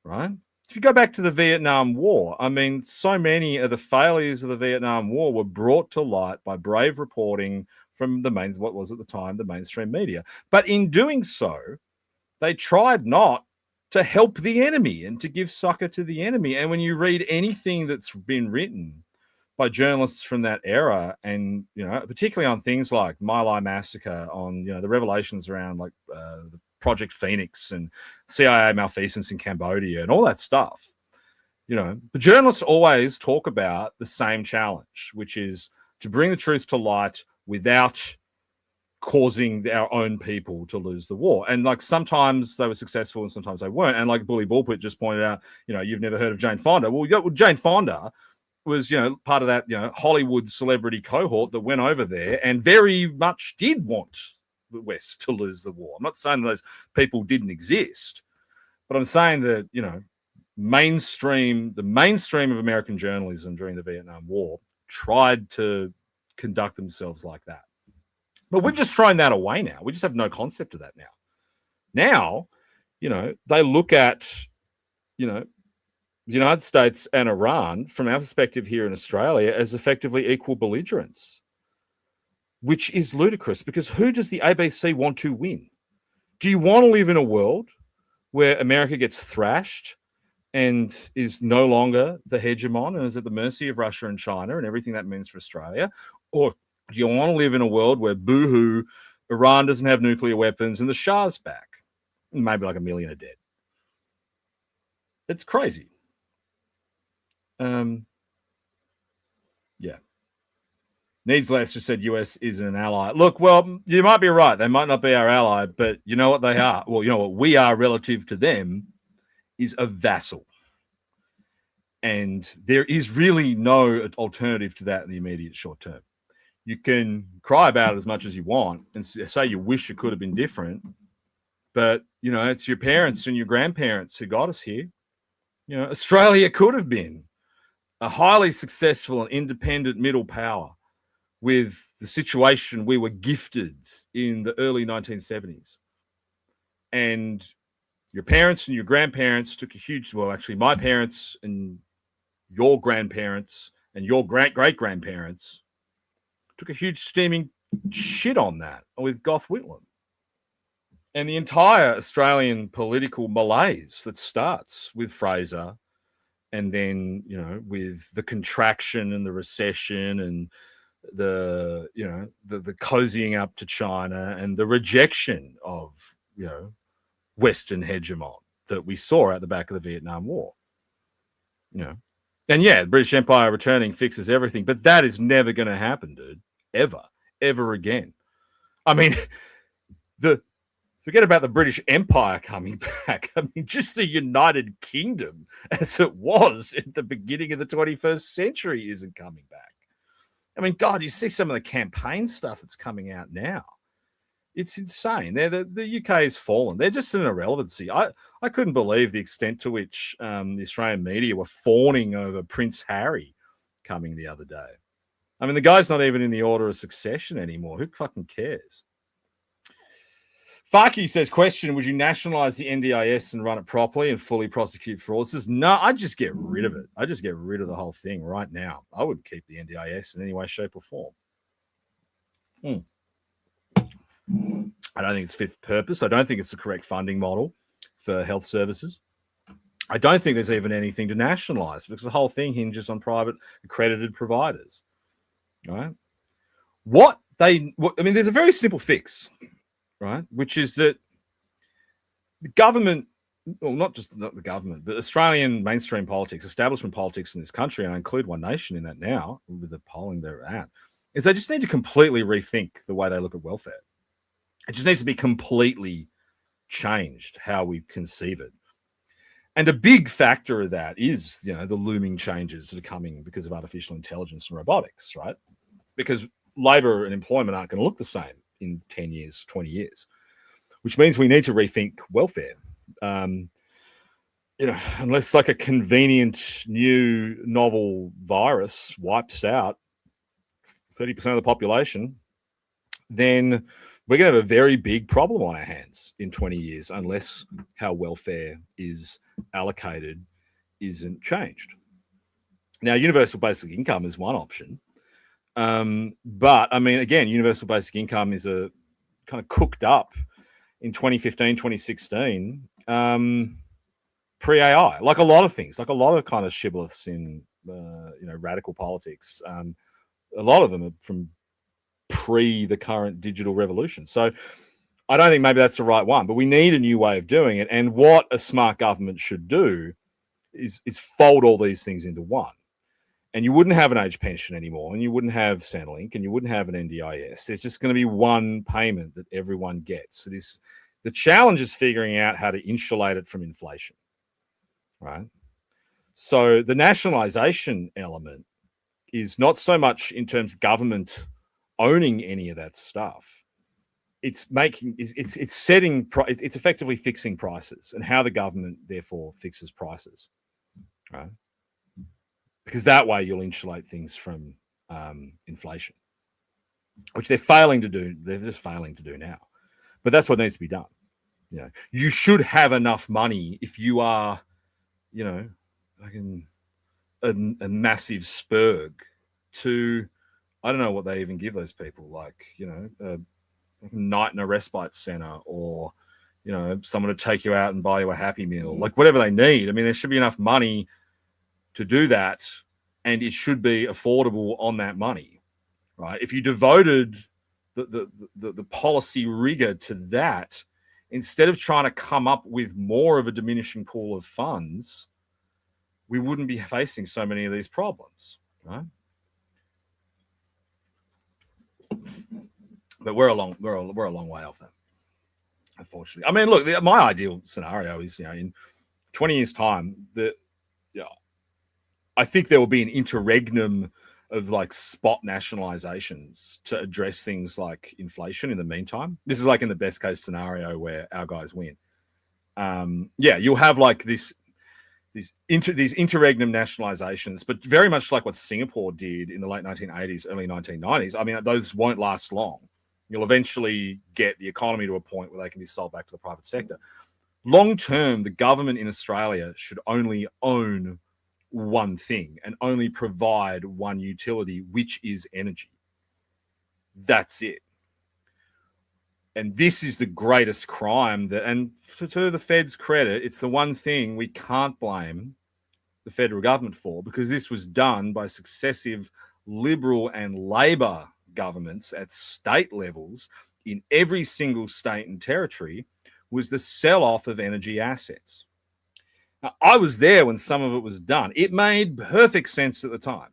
right? If you go back to the Vietnam War, I mean, so many of the failures of the Vietnam War were brought to light by brave reporting from what was at the time the mainstream media. But in doing so, they tried not to help the enemy and to give succor to the enemy. And when you read anything that's been written by journalists from that era, and particularly on things like My Lai massacre, on the revelations around like the Project Phoenix and CIA malfeasance in Cambodia and all that stuff, the journalists always talk about the same challenge, which is to bring the truth to light without causing our own people to lose the war. And like sometimes they were successful and sometimes they weren't. And like Bully Bullpit just pointed out, you've never heard of Jane Fonda. Well, Jane Fonda was, part of that, Hollywood celebrity cohort that went over there and very much did want the West to lose the war. I'm not saying that those people didn't exist, but I'm saying that, the mainstream of American journalism during the Vietnam War tried to conduct themselves like that. But we've just thrown that away now. We just have no concept of that now. Now, they look at, the United States and Iran, from our perspective here in Australia, as effectively equal belligerents, which is ludicrous because who does the ABC want to win? Do you want to live in a world where America gets thrashed and is no longer the hegemon and is at the mercy of Russia and China and everything that means for Australia? Or do you want to live in a world where, boo-hoo, Iran doesn't have nuclear weapons and the Shah's back? Maybe like 1 million are dead. It's crazy. Yeah. Needs Less just said US isn't an ally. Look, well, you might be right. They might not be our ally, but you know what they are? Well, you know what we are relative to them is a vassal. And there is really no alternative to that in the immediate short term. You can cry about it as much as you want and say you wish it could have been different, but, it's your parents and your grandparents who got us here. Australia could have been a highly successful and independent middle power with the situation we were gifted in the early 1970s. And your parents and your grandparents took a huge, my parents and your grandparents and your great-great-grandparents took a huge steaming shit on that with Gough Whitlam. And the entire Australian political malaise that starts with Fraser and then, with the contraction and the recession and the cozying up to China and the rejection of, Western hegemon that we saw at the back of the Vietnam War. And the British Empire returning fixes everything, but that is never going to happen, dude. Ever again. I mean, forget about the British Empire coming back. I mean, just the United Kingdom as it was at the beginning of the 21st century isn't coming back. I mean, God, you see some of the campaign stuff that's coming out now. It's insane. The UK has fallen. They're just an irrelevancy. I couldn't believe the extent to which the Australian media were fawning over Prince Harry coming the other day. I mean, the guy's not even in the order of succession anymore. Who fucking cares? Farky says, question, would you nationalize the NDIS and run it properly and fully prosecute fraudsters? No, I'd just get rid of it. I'd just get rid of the whole thing right now. I wouldn't keep the NDIS in any way, shape, or form. I don't think it's fit for purpose. I don't think it's the correct funding model for health services. I don't think there's even anything to nationalize because the whole thing hinges on private accredited providers. Right? There's a very simple fix, right? Which is that the government, well, not the government, but Australian mainstream politics, establishment politics in this country, and I include One Nation in that now with the polling they're at, is they just need to completely rethink the way they look at welfare. It just needs to be completely changed how we conceive it. And a big factor of that is, the looming changes that are coming because of artificial intelligence and robotics, right? Because labor and employment aren't going to look the same in 10 years, 20 years, which means we need to rethink welfare. Unless like a convenient new novel virus wipes out 30% of the population, then we're going to have a very big problem on our hands in 20 years unless how welfare is allocated isn't changed. Now, universal basic income is one option. But, I mean, again, universal basic income is a kind of cooked up in 2015, 2016, pre-AI, like a lot of things, like a lot of kind of shibboleths in, radical politics. A lot of them are from pre the current digital revolution. So I don't think maybe that's the right one, but we need a new way of doing it. And what a smart government should do is fold all these things into one. and you wouldn't have an age pension anymore, and you wouldn't have Centrelink, and you wouldn't have an NDIS. There's just going to be one payment that everyone gets. So the challenge is figuring out how to insulate it from inflation, right? So the nationalization element is not so much in terms of government owning any of that stuff. It's effectively fixing prices, and how the government therefore fixes prices, right? Because that way you'll insulate things from inflation, which they're failing to do. They're just failing to do now. But that's what needs to be done. You know, you should have enough money if you are, you know, like a massive spurg to, I don't know what they even give those people, like, you know, a night in a respite center, or, you know, someone to take you out and buy you a Happy Meal, like whatever they need. I mean, there should be enough money to do that, and it should be affordable on that money, right? If you devoted the policy rigor to that, instead of trying to come up with more of a diminishing pool of funds, we wouldn't be facing so many of these problems, right? But we're a long way off that, unfortunately. I mean, look, my ideal scenario is, you know, in 20 years' time, I think there will be an interregnum of like spot nationalizations to address things like inflation in the meantime. This is like in the best case scenario where our guys win. You'll have like these interregnum nationalizations, but very much like what Singapore did in the late 1980s, early 1990s. I mean, those won't last long. You'll eventually get the economy to a point where they can be sold back to the private sector. Long term, the government in Australia should only own one thing and only provide one utility, which is energy. That's it. And this is the greatest crime and to the Fed's credit, it's the one thing we can't blame the federal government for, because this was done by successive Liberal and Labor governments at state levels in every single state and territory, was the sell-off of energy assets. Now, I was there when some of it was done. It made perfect sense at the time.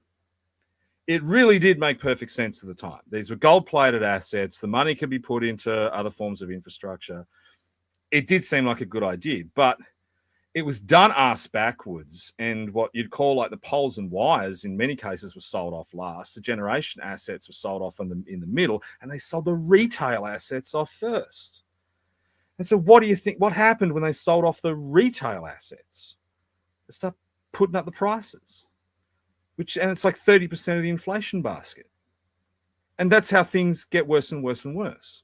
It really did make perfect sense at the time. These were gold-plated assets. The money could be put into other forms of infrastructure. It did seem like a good idea, but it was done ass backwards, and what you'd call like the poles and wires in many cases were sold off last. The generation assets were sold off in the middle, and they sold the retail assets off first. And so what do you think? What happened when they sold off the retail assets? They start putting up the prices, and it's like 30% of the inflation basket. And that's how things get worse and worse and worse.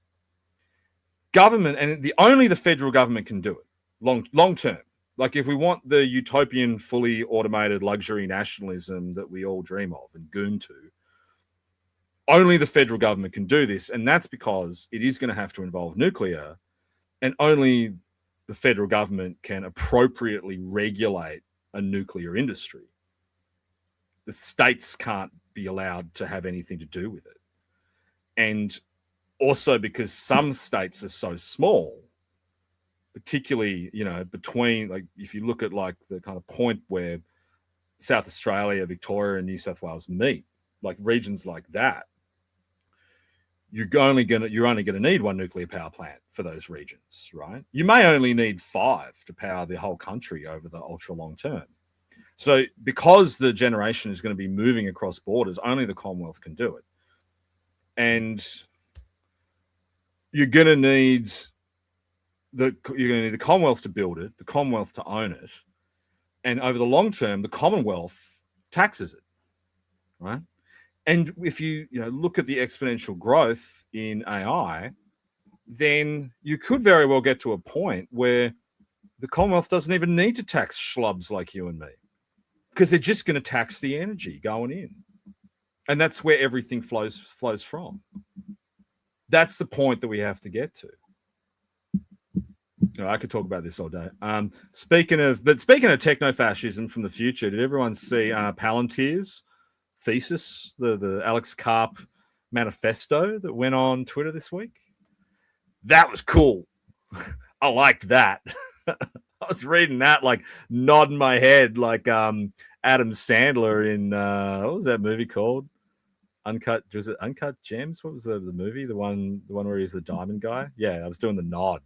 Government, and only the federal government can do it long term. Like if we want the utopian, fully automated luxury nationalism that we all dream of and goon to, only the federal government can do this. And that's because it is going to have to involve nuclear, and only the federal government can appropriately regulate a nuclear industry. The states can't be allowed to have anything to do with it. And also because some states are so small, particularly, you know, between, like, if you look at like the kind of point where South Australia, Victoria, and New South Wales meet, like regions like that, you're only gonna need one nuclear power plant for those regions, right? You may only need 5 to power the whole country over the ultra long term. So because the generation is going to be moving across borders, only the Commonwealth can do it. And you're going to need the Commonwealth to build it, the Commonwealth to own it, and over the long term, the Commonwealth taxes it, right? And if you look at the exponential growth in AI, then you could very well get to a point where the Commonwealth doesn't even need to tax schlubs like you and me, because they're just going to tax the energy going in. And that's where everything flows from. That's the point that we have to get to. I could talk about this all day. Speaking of technofascism from the future, did everyone see Palantir's thesis, the Alex Karp manifesto that went on Twitter this week? That was cool. I liked that. I was reading that, like nodding my head, like Adam Sandler in what was that movie called? Was it Uncut Gems? What was the movie? The one where he's the diamond guy? Yeah, I was doing the nod,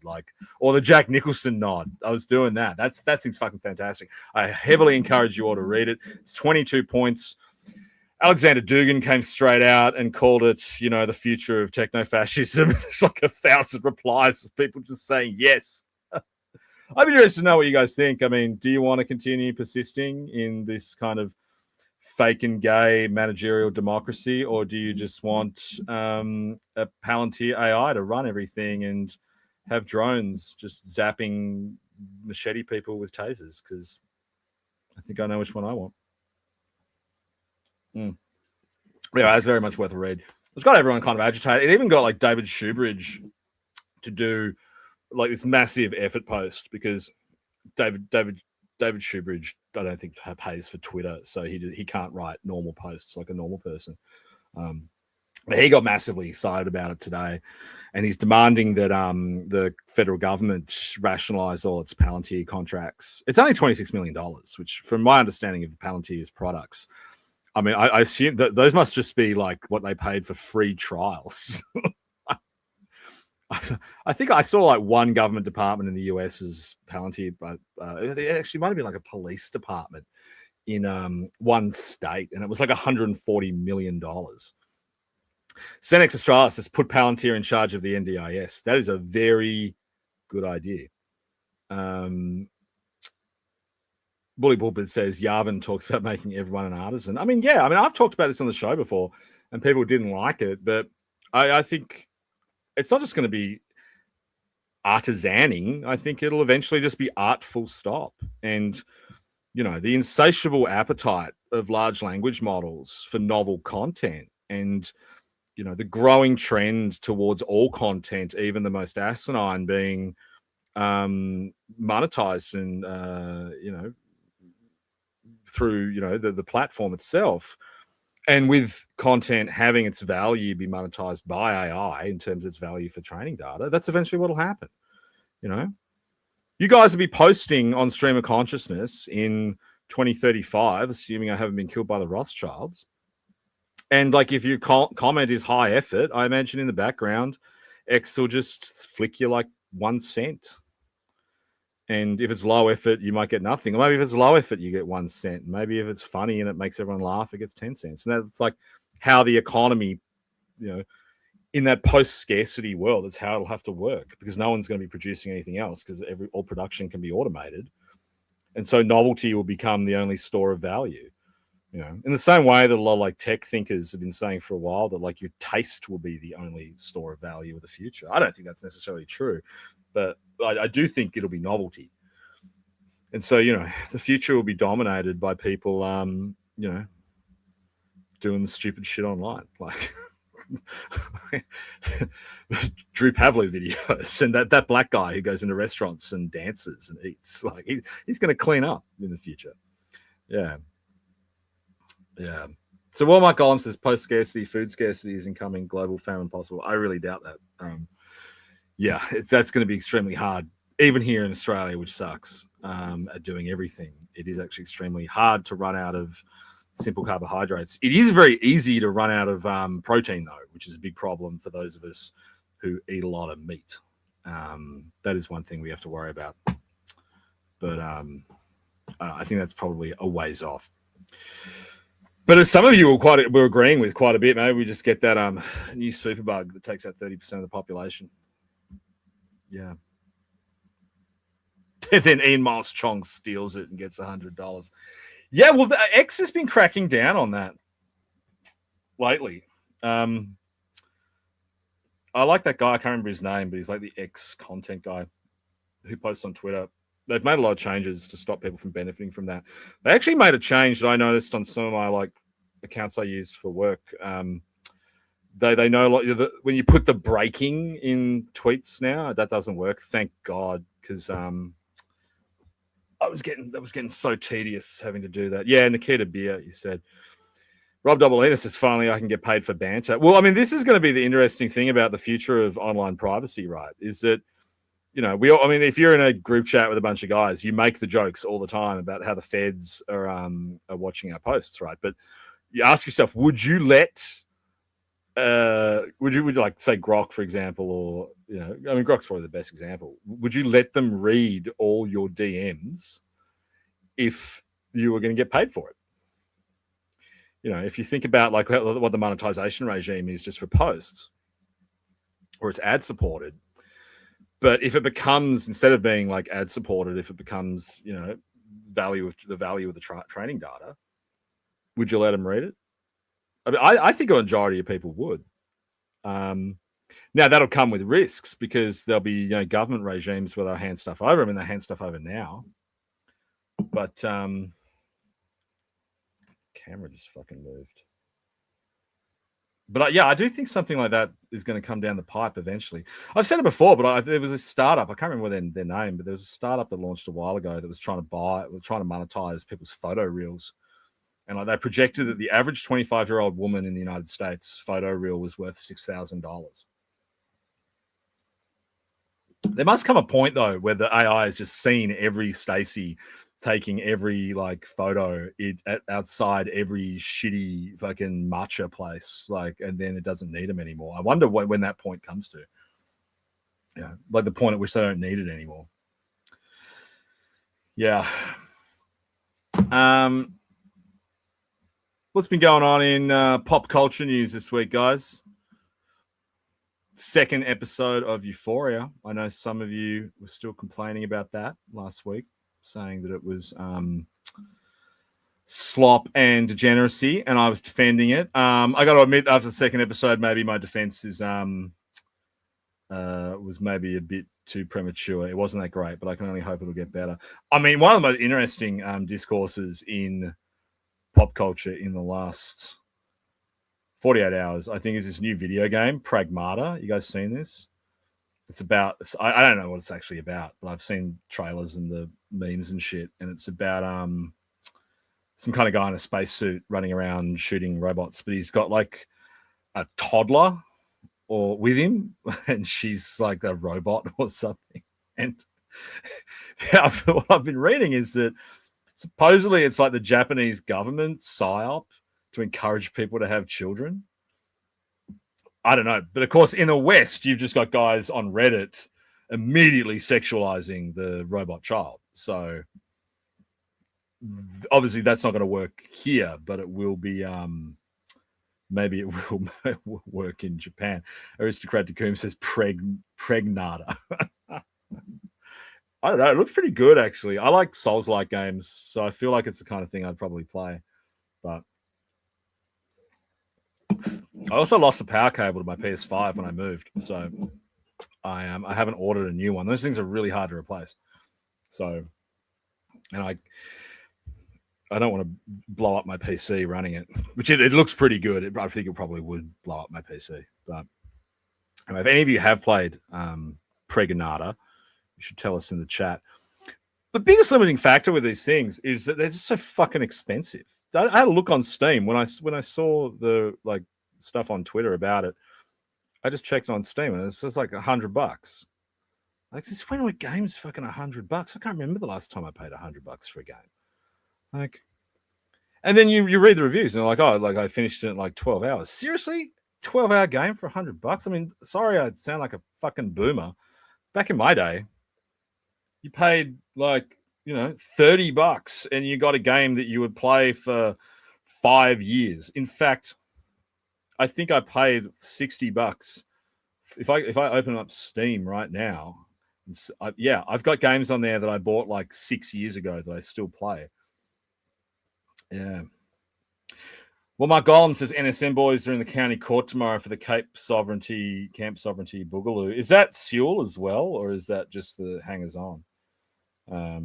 or the Jack Nicholson nod. I was doing that. That thing's fucking fantastic. I heavily encourage you all to read it. It's 22 points. Alexander Dugin came straight out and called it, the future of techno-fascism. There's like 1,000 replies of people just saying yes. I'd be interested to know what you guys think. I mean, do you want to continue persisting in this kind of fake and gay managerial democracy, or do you just want a Palantir AI to run everything and have drones just zapping machete people with tasers? Because I think I know which one I want. Yeah, that's very much worth a read. It's got everyone kind of agitated. It even got like David Shoebridge to do like this massive effort post, because David Shoebridge, I don't think pays for Twitter, so he can't write normal posts like a normal person. But he got massively excited about it today, and he's demanding that the federal government rationalize all its Palantir contracts. It's only $26 million, which, from my understanding of Palantir's products, I mean, I assume that those must just be like what they paid for free trials. I think I saw like one government department in the US's Palantir, but it actually might have been like a police department in one state, and it was like $140 million. Senex Australis has put Palantir in charge of the NDIS. That is a very good idea. Bully Bulbert says Yavin talks about making everyone an artisan. I mean, yeah, I've talked about this on the show before, and people didn't like it, but I think it's not just going to be artisaning. I think it'll eventually just be art, full stop. And, the insatiable appetite of large language models for novel content, and, the growing trend towards all content, even the most asinine, being monetized and, through, the platform itself. And with content having its value be monetized by AI in terms of its value for training data, that's eventually what will happen. You guys will be posting on Stream of Consciousness in 2035, assuming I haven't been killed by the Rothschilds. And like, if your comment is high effort, I imagine in the background, X will just flick you like 1 cent. And if it's low effort, you might get nothing. Or maybe if it's low effort, you get 1 cent. Maybe if it's funny and it makes everyone laugh, it gets 10 cents. And that's like how the economy, in that post-scarcity world, that's how it'll have to work, because no one's going to be producing anything else, because all production can be automated. And so novelty will become the only store of value. In the same way that a lot of like tech thinkers have been saying for a while that like your taste will be the only store of value of the future. I don't think that's necessarily true, but I do think it'll be novelty. And so, the future will be dominated by people, doing the stupid shit online, like Drew Pavlo videos, and that black guy who goes into restaurants and dances and eats. Like he's going to clean up in the future. Yeah. So Walmart Golem says post-scarcity, food scarcity is incoming, global famine possible. I really doubt that. That's going to be extremely hard, even here in Australia, which sucks, at doing everything. It is actually extremely hard to run out of simple carbohydrates. It is very easy to run out of protein, though, which is a big problem for those of us who eat a lot of meat. That is one thing we have to worry about. But I think that's probably a ways off. But as some of you were agreeing with quite a bit, maybe we just get that new superbug that takes out 30% of the population. Yeah. And then Ian Miles Chong steals it and gets $100. Yeah, well, the X has been cracking down on that lately. I like that guy. I can't remember his name, but he's like the X content guy who posts on Twitter. They've made a lot of changes to stop people from benefiting from that. They actually made a change that I noticed on some of my like accounts I use for work. They know when you put the breaking in tweets now, that doesn't work. Thank God, because that was getting so tedious having to do that. Yeah, Nikita Beer, you said. Rob Doubleina says, finally I can get paid for banter. Well, I mean, this is going to be the interesting thing about the future of online privacy, right? Is that you know, we all, I mean, if you're in a group chat with a bunch of guys, you make the jokes all the time about how the feds are watching our posts, right? But you ask yourself, would you like say Grok, for example, or, you know, I mean, Grok's probably the best example. Would you let them read all your DMs if you were going to get paid for it? You know, if you think about like what the monetization regime is just for posts, or it's ad supported. But if it becomes, instead of being like ad supported, if it becomes, you know, the value of the training data, would you let them read it? I mean, I think a majority of people would. Now that'll come with risks because there'll be, you know, government regimes where they'll hand stuff over. I mean, they hand stuff over now, but camera just fucking moved. But yeah, I do think something like that is going to come down the pipe eventually. I've said it before, but there was a startup. I can't remember their name, but there was a startup that launched a while ago that was trying to monetize people's photo reels. And like, they projected that the average 25-year-old woman in the United States photo reel was worth $6,000. There must come a point though where the AI has just seen every Stacey taking every like photo outside every shitty fucking matcha place, like, and then it doesn't need them anymore. I wonder when that point comes to. Yeah, like the point at which they don't need it anymore. Yeah. What's been going on in pop culture news this week, guys? Second episode of Euphoria. I know some of you were still complaining about that last week, saying that it was slop and degeneracy, and I was defending it. I got to admit, after the second episode, maybe my defense is was maybe a bit too premature. It wasn't that great, but I can only hope it'll get better. I mean, one of the most interesting discourses in pop culture in the last 48 hours, I think, is this new video game, Pragmata. You guys seen this? It's about, I don't know what it's actually about, but I've seen trailers and the memes and shit, and it's about some kind of guy in a spacesuit running around shooting robots, but he's got like a toddler or with him, and she's like a robot or something. And what I've been reading is that supposedly it's like the Japanese government psyop to encourage people to have children. I don't know. But of course, in the West, you've just got guys on Reddit immediately sexualizing the robot child. So obviously that's not going to work here, but it will be, maybe it will work in Japan. Aristocrat Decum says Pregnata. I don't know. It looks pretty good, actually. I like Souls-like games, so I feel like it's the kind of thing I'd probably play. But I also lost the power cable to my PS5 when I moved, so I haven't ordered a new one. Those things are really hard to replace. So, and I don't want to blow up my PC running it, which it looks pretty good. I think it probably would blow up my PC. But anyway, if any of you have played Pregnata, you should tell us in the chat. The biggest limiting factor with these things is that they're just so fucking expensive. I had a look on Steam when I saw the like stuff on Twitter about it. I just checked on Steam and it's just like $100. Like, since when were games fucking $100? I can't remember the last time I paid $100 for a game. Like, and then you read the reviews and they're like, oh, like I finished it in like 12 hours. Seriously? 12-hour game for $100? I mean, sorry, I sound like a fucking boomer. Back in my day, you paid like, you know, $30 and you got a game that you would play for 5 years. In fact, I think I paid $60. If I open up Steam right now, I've got games on there that I bought like 6 years ago that I still play. Yeah. Well, Mark Gollum says NSM boys are in the county court tomorrow for the Camp Sovereignty Boogaloo. Is that Sewell as well, or is that just the hangers on? I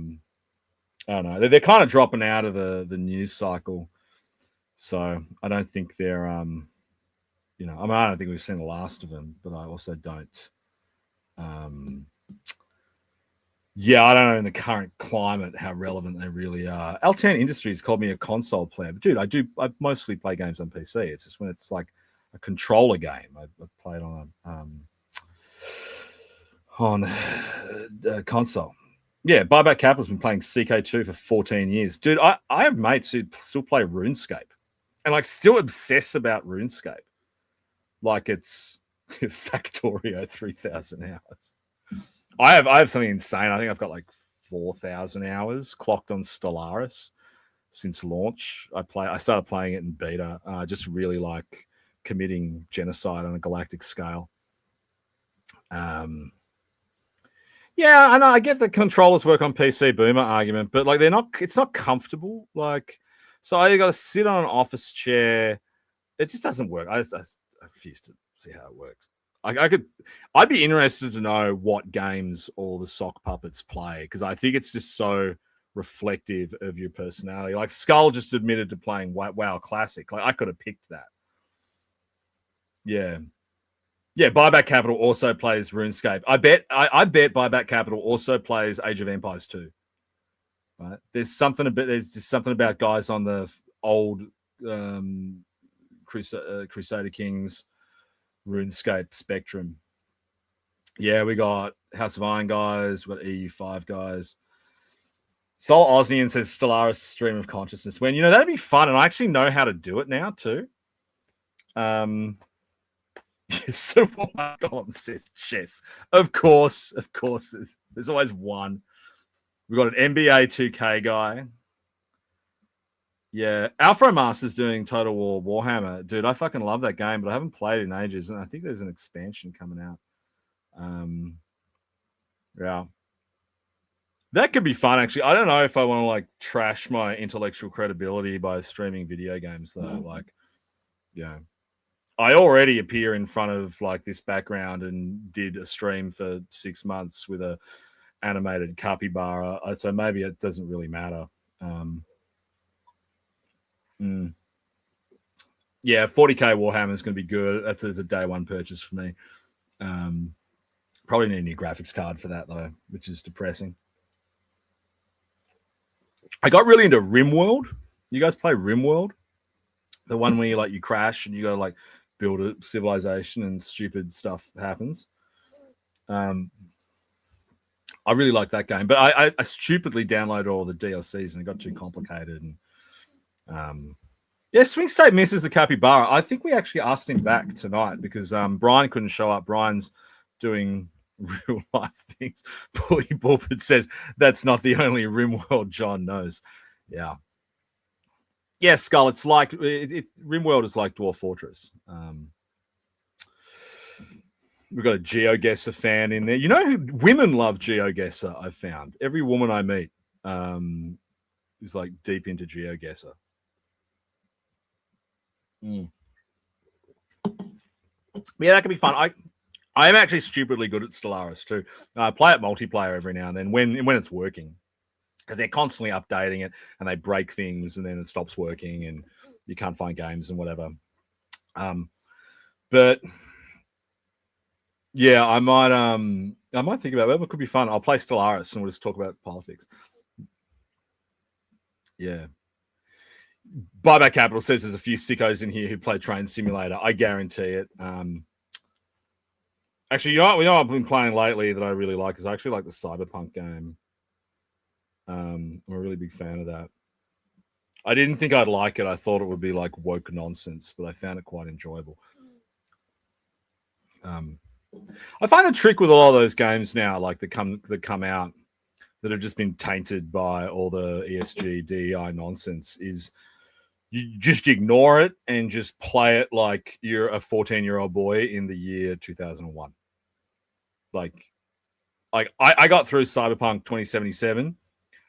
don't know. They're kind of dropping out of the news cycle, so I don't think they're you know, I mean, I don't think we've seen the last of them, but I also don't. Yeah, I don't know in the current climate how relevant they really are. Altan Industries called me a console player, but dude, I mostly play games on PC. It's just when it's like a controller game. I played on on console. Yeah, Buyback Capital's been playing CK2 for 14 years. Dude, I have mates who still play RuneScape and like still obsess about RuneScape. Like it's Factorio 3,000 hours. I have something insane. I think I've got like 4,000 hours clocked on Stellaris since launch. I started playing it in beta. I just really like committing genocide on a galactic scale. Yeah, I know. I get the controllers work on PC boomer argument, but like it's not comfortable. Like, so you got to sit on an office chair. It just doesn't work. I refuse to see how it works. I'd be interested to know what games all the sock puppets play because I think it's just so reflective of your personality. Like Skull just admitted to playing WoW Classic. Like I could have picked that. Yeah. Yeah, Buyback Capital also plays RuneScape. I bet Buyback Capital also plays Age of Empires 2. Right? There's just something about guys on the old Crusader Kings RuneScape spectrum. Yeah, we got House of Iron guys, we got EU5 guys. Soul Osnian says Stellaris stream of consciousness. When that'd be fun, and I actually know how to do it now too. So my column says chess. Of course. There's always one. We've got an NBA 2K guy. Yeah, Alpha Master's doing Total War Warhammer. Dude, I fucking love that game, but I haven't played in ages, and I think there's an expansion coming out. Yeah. That could be fun, actually. I don't know if I want to, like, trash my intellectual credibility by streaming video games, though. Like, yeah. I already appear in front of, like, this background and did a stream for 6 months with a animated capybara, so maybe it doesn't really matter. Yeah, 40k Warhammer is going to be good. That's a day one purchase for me. Probably need a new graphics card for that though, which is depressing. I got really into RimWorld. You guys play RimWorld? The one where you crash and you go like build a civilization and stupid stuff happens. I really like that game, but I stupidly downloaded all the DLCs and it got too complicated. And yeah, Swing State misses the capybara. I think we actually asked him back tonight because Brian couldn't show up. Brian's doing real life things. Bully Bulford says that's not the only RimWorld John knows. Yeah. Yeah, Skull, it's like RimWorld is like Dwarf Fortress. We've got a GeoGuessr fan in there. Women love GeoGuessr, I've found. Every woman I meet is like deep into GeoGuessr. Yeah, that could be fun. I am actually stupidly good at Stellaris too. I play it multiplayer every now and then when it's working. Because they're constantly updating it and they break things and then it stops working and you can't find games and whatever. But yeah, I might think about it. It could be fun. I'll play Stellaris and we'll just talk about politics. Yeah. Buyback Capital says there's a few sickos in here who play Train Simulator. I guarantee it. Actually, you know what I've been playing lately that I really like is I actually like the Cyberpunk game. I'm a really big fan of that. I didn't think I'd like it. I thought it would be like woke nonsense, but I found it quite enjoyable. I find the trick with all of those games now, like that come out that have just been tainted by all the ESG, DEI nonsense, is you just ignore it and just play it like you're a 14-year-old boy in the year 2001. Like I got through Cyberpunk 2077.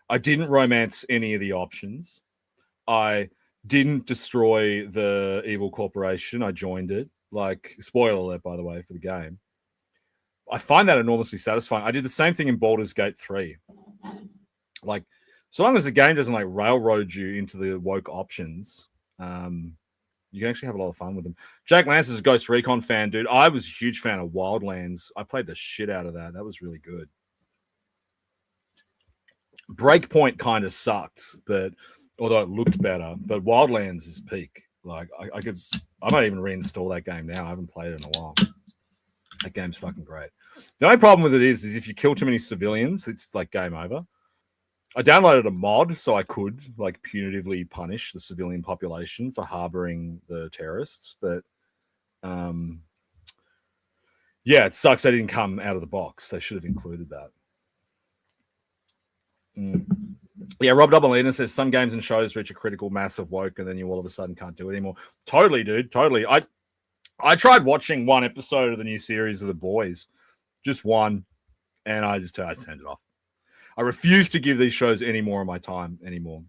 I didn't romance any of the options. I didn't destroy the evil corporation. I joined it. Like, spoiler alert, by the way, for the game. I find that enormously satisfying. I did the same thing in Baldur's Gate 3. Like, so long as the game doesn't like railroad you into the woke options, you can actually have a lot of fun with them. Jake Lance is a Ghost Recon fan, dude. I was a huge fan of Wildlands. I played the shit out of that. That was really good. Breakpoint kind of sucked, but although it looked better, but Wildlands is peak. Like I might even reinstall that game now. I haven't played it in a while. That game's fucking great. The only problem with it is if you kill too many civilians, it's like game over. I downloaded a mod so I could like punitively punish the civilian population for harboring the terrorists, but yeah, it sucks they didn't come out of the box. They should have included that. Yeah, Rob Doubleina says some games and shows reach a critical mass of woke and then you all of a sudden can't do it anymore. Totally, dude. Totally. I tried watching one episode of the new series of The Boys, just one, and I turned it off. I refuse to give these shows any more of my time anymore.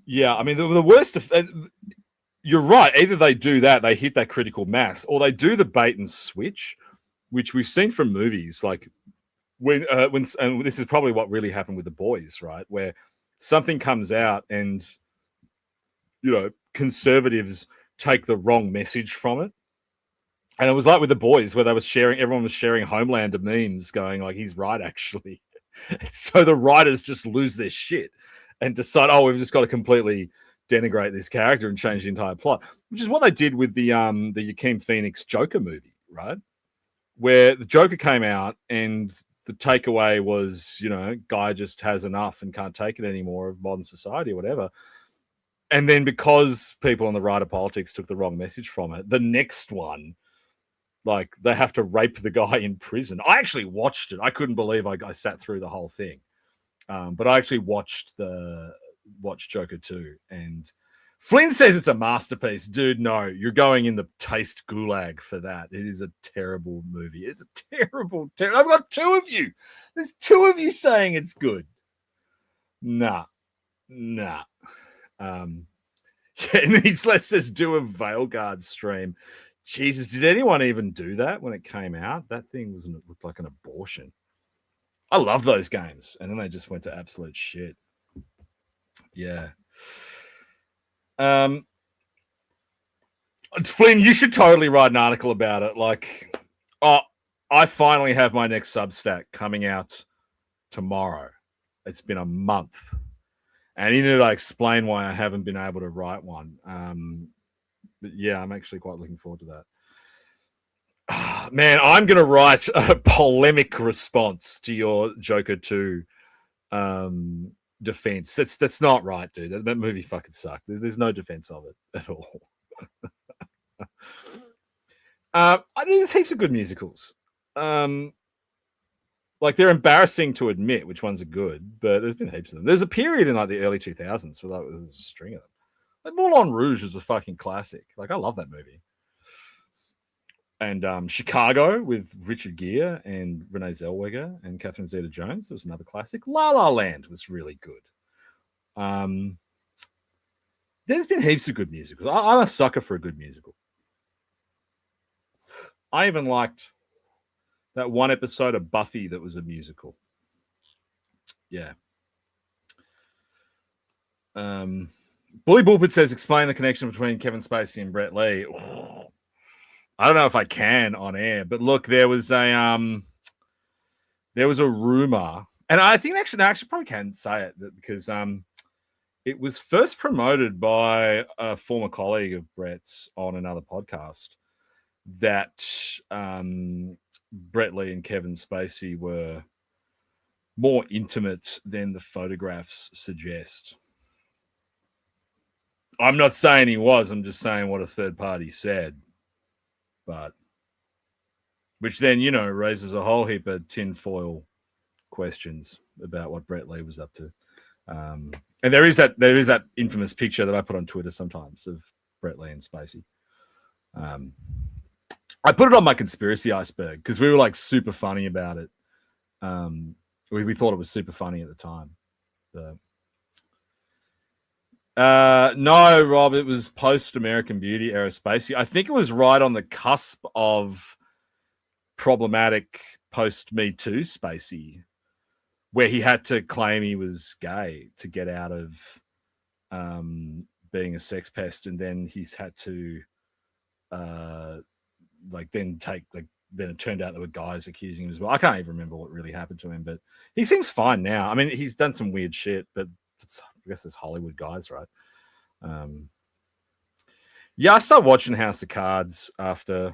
Yeah, I mean, the worst... You're right. Either they do that, they hit that critical mass, or they do the bait and switch, which we've seen from movies. Like when and this is probably what really happened with The Boys, right? Where something comes out and, you know, conservatives take the wrong message from it. And it was like with The Boys, where everyone was sharing Homelander memes going like, he's right, actually. So the writers just lose their shit and decide, oh, we've just got to completely denigrate this character and change the entire plot, which is what they did with the Joaquin Phoenix Joker movie, right? Where the Joker came out and the takeaway was, you know, guy just has enough and can't take it anymore of modern society or whatever. And then because people on the right of politics took the wrong message from it, the next one, like, they have to rape the guy in prison. I actually watched it. I couldn't believe I sat through the whole thing. But I actually watched Joker 2. And Flynn says it's a masterpiece. Dude, no, you're going in the taste gulag for that. It is a terrible movie. It's a terrible. I've got two of you. There's two of you saying it's good. Nah. Yeah, and he's says do a Veilguard stream. Jesus, did anyone even do that when it came out? That thing looked like an abortion. I love those games, and then they just went to absolute shit. Yeah. Flynn, you should totally write an article about it. Like, I finally have my next Substack coming out tomorrow. It's been a month. And you need to explain why I haven't been able to write one. But yeah, I'm actually quite looking forward to that. Man, I'm going to write a polemic response to your Joker 2 defense. That's not right, dude. That movie fucking sucked. There's no defense of it at all. There's heaps of good musicals. Like, they're embarrassing to admit which ones are good, but there's been heaps of them. There's a period in like the early 2000s where there was a string of them. Like Moulin Rouge is a fucking classic. Like, I love that movie. And Chicago with Richard Gere and Renee Zellweger and Catherine Zeta-Jones was another classic. La La Land was really good. There's been heaps of good musicals. I'm a sucker for a good musical. I even liked that one episode of Buffy that was a musical. Yeah. Bully Bullpit says, explain the connection between Kevin Spacey and Brett Lee. Oh, I don't know if I can on air, but look, there was a rumor, and I think I actually probably can say it because it was first promoted by a former colleague of Brett's on another podcast that Brett Lee and Kevin Spacey were more intimate than the photographs suggest. I'm not saying he was. I'm just saying what a third party said. But which then, you know, raises a whole heap of tinfoil questions about what Brett Lee was up to. And there is that infamous picture that I put on Twitter sometimes of Brett Lee and Spacey. I put it on my conspiracy iceberg because we were like super funny about it. We thought it was super funny at the time. No, Rob, it was post American Beauty era Spacey. I think it was right on the cusp of problematic post Me Too Spacey, where he had to claim he was gay to get out of being a sex pest, and then he's had to then it turned out there were guys accusing him as well. I can't even remember what really happened to him, but he seems fine now. I mean, he's done some weird shit, but I guess it's Hollywood guys, right? Yeah, I started watching House of Cards after,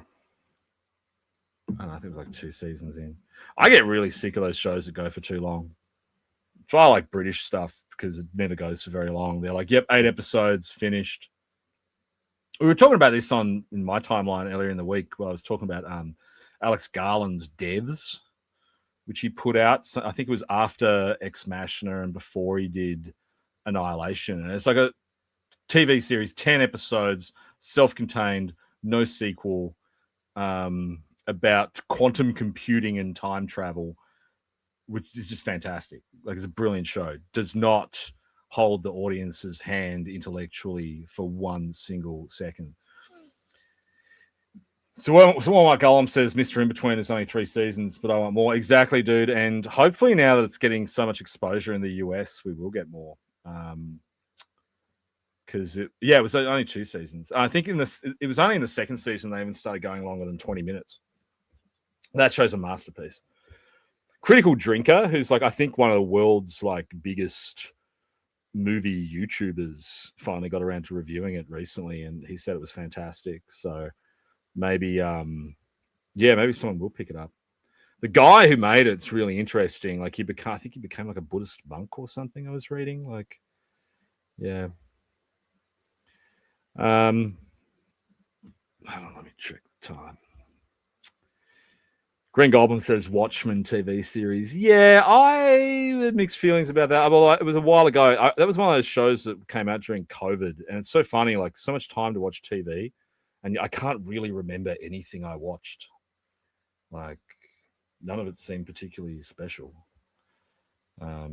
I don't know, I think it was like 2 seasons in. I get really sick of those shows that go for too long. So I like British stuff because it never goes for very long. They're like, yep, 8 episodes, finished. We were talking about this in my timeline earlier in the week where I was talking about Alex Garland's Devs, which he put out. So I think it was after Ex Machina and before he did Annihilation. And it's like a TV series, 10 episodes, self-contained, no sequel, about quantum computing and time travel, which is just fantastic. Like, it's a brilliant show. Does not hold the audience's hand intellectually for one single second. So what Mike Gollum says, Mr. In Between is only 3 seasons, but I want more. Exactly, dude. And hopefully now that it's getting so much exposure in the US, we will get more. Because it was only 2 seasons. I think it was only in the second season they even started going longer than 20 minutes. That show's a masterpiece. Critical Drinker, who's like I think one of the world's like biggest movie YouTubers, finally got around to reviewing it recently, and he said it was fantastic. So maybe maybe someone will pick it up. The guy who made it's really interesting. Like I think he became like a Buddhist monk or something. I was reading. Like, yeah. Hold on, let me check the time. Green Goblin says Watchmen TV series. Yeah, I had mixed feelings about that. Well, it was a while ago. That was one of those shows that came out during COVID, and it's so funny. Like, so much time to watch TV, and I can't really remember anything I watched. Like, none of it seemed particularly special. But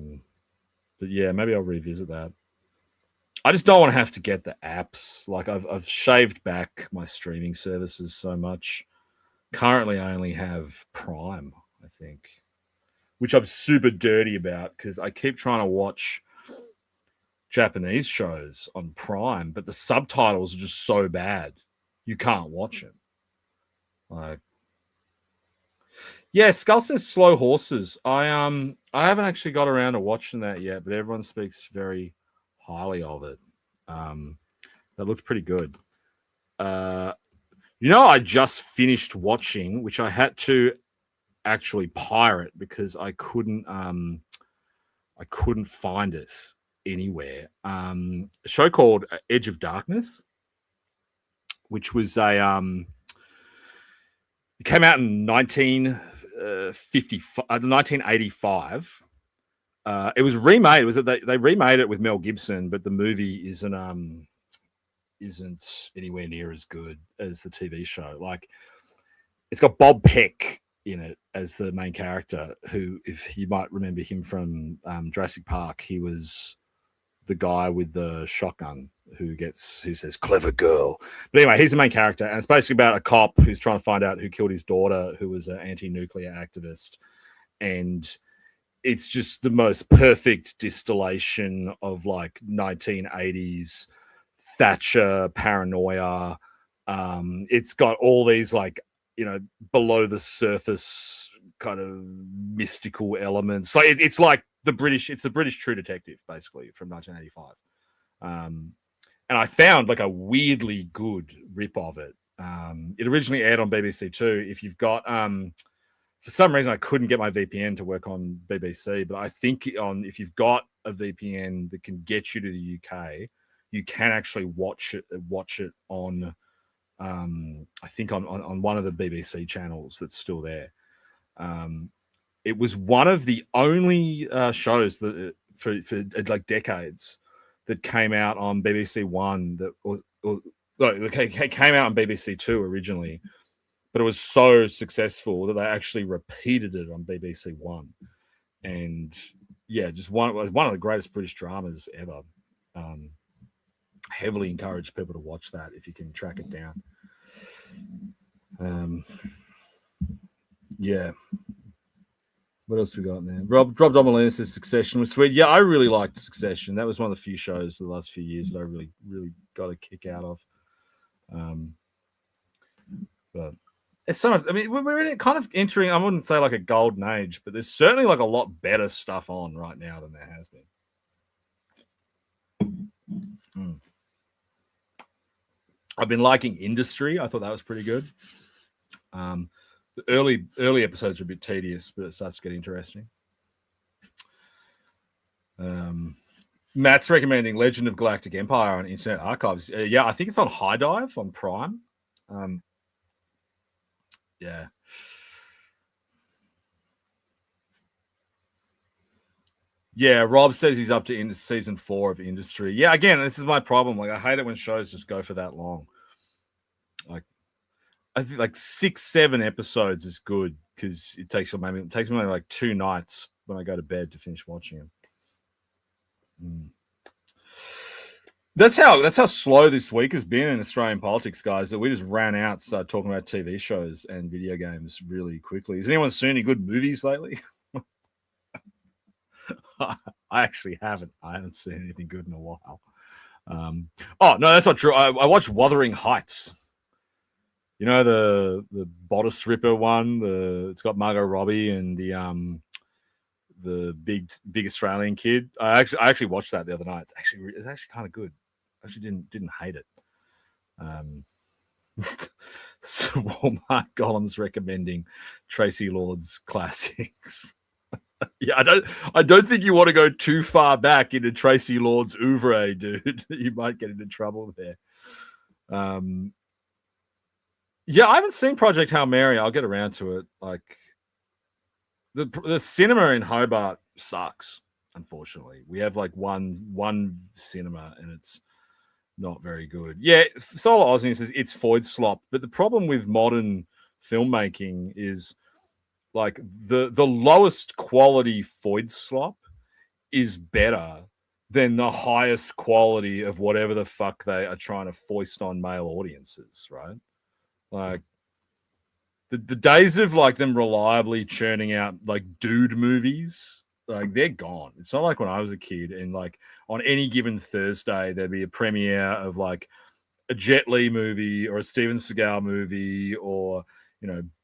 yeah, maybe I'll revisit that. I just don't want to have to get the apps. Like, I've shaved back my streaming services so much. Currently, I only have Prime, I think, which I'm super dirty about because I keep trying to watch Japanese shows on Prime, but the subtitles are just so bad you can't watch it. Like, yeah, Skull says Slow Horses. I haven't actually got around to watching that yet, but everyone speaks very highly of it. That looked pretty good. I just finished watching, which I had to actually pirate because I couldn't find it anywhere. A show called Edge of Darkness, which was it came out in 1985. It was remade. They remade it with Mel Gibson, but the movie isn't anywhere near as good as the TV show. Like, it's got Bob Peck in it as the main character, who, if you might remember him from Jurassic Park, he was the guy with the shotgun who says "clever girl." But anyway, he's the main character, and it's basically about a cop who's trying to find out who killed his daughter, who was an anti-nuclear activist, and it's just the most perfect distillation of like 1980s Thatcher paranoia. It's got all these like, below the surface kind of mystical elements. Like, it's like the British True Detective, basically, from 1985. And I found like a weirdly good rip of it. It originally aired on BBC Two. If you've got for some reason I couldn't get my VPN to work on BBC, but I think if you've got a VPN that can get you to the UK, you can actually watch it on I think on one of the BBC channels that's still there. It was one of the only shows that for like decades that came out on BBC One it came out on BBC Two originally, but it was so successful that they actually repeated it on BBC One, and yeah, just one of the greatest British dramas ever. Heavily encourage people to watch that if you can track it down. Yeah. What else we got there? Rob Domalina says Succession was sweet. Yeah, I really liked Succession. That was one of the few shows the last few years that I really, really got a kick out of. But it's so much. I mean, we're kind of entering, I wouldn't say like a golden age, but there's certainly like a lot better stuff on right now than there has been. I've been liking Industry. I thought that was pretty good. The early episodes are a bit tedious, but it starts to get interesting. Matt's recommending Legend of Galactic Empire on Internet Archives. Yeah, I think it's on High Dive on Prime. Yeah. Yeah, Rob says he's up to season 4 of Industry. Yeah, again, this is my problem. Like, I hate it when shows just go for that long. Like, I think like 6-7 episodes is good because it takes me like 2 nights when I go to bed to finish watching them. That's how slow this week has been in Australian politics, guys. That we just ran out, started talking about TV shows and video games really quickly. Has anyone seen any good movies lately? I actually haven't. I haven't seen anything good in a while. Oh no, that's not true. I watched Wuthering Heights. You know the bodice ripper one. It's got Margot Robbie and the big Australian kid. I actually watched that the other night. It's actually kind of good. I actually didn't hate it. So Walmart Gollum's recommending Tracy Lord's classics. Yeah, I don't think you want to go too far back into Tracy Lord's oeuvre, dude. You might get into trouble there. Yeah, I haven't seen Project Hail Mary. I'll get around to it. Like the cinema in Hobart sucks. Unfortunately, we have like one cinema, and it's not very good. Yeah, Solar Aussie says it's Foyd slop, but the problem with modern filmmaking is like the lowest quality Foyd slop is better than the highest quality of whatever the fuck they are trying to foist on male audiences, right? Like the days of like them reliably churning out like dude movies, like they're gone. It's not like when I was a kid and like on any given Thursday there'd be a premiere of like a Jet Li movie or a Steven Seagal movie or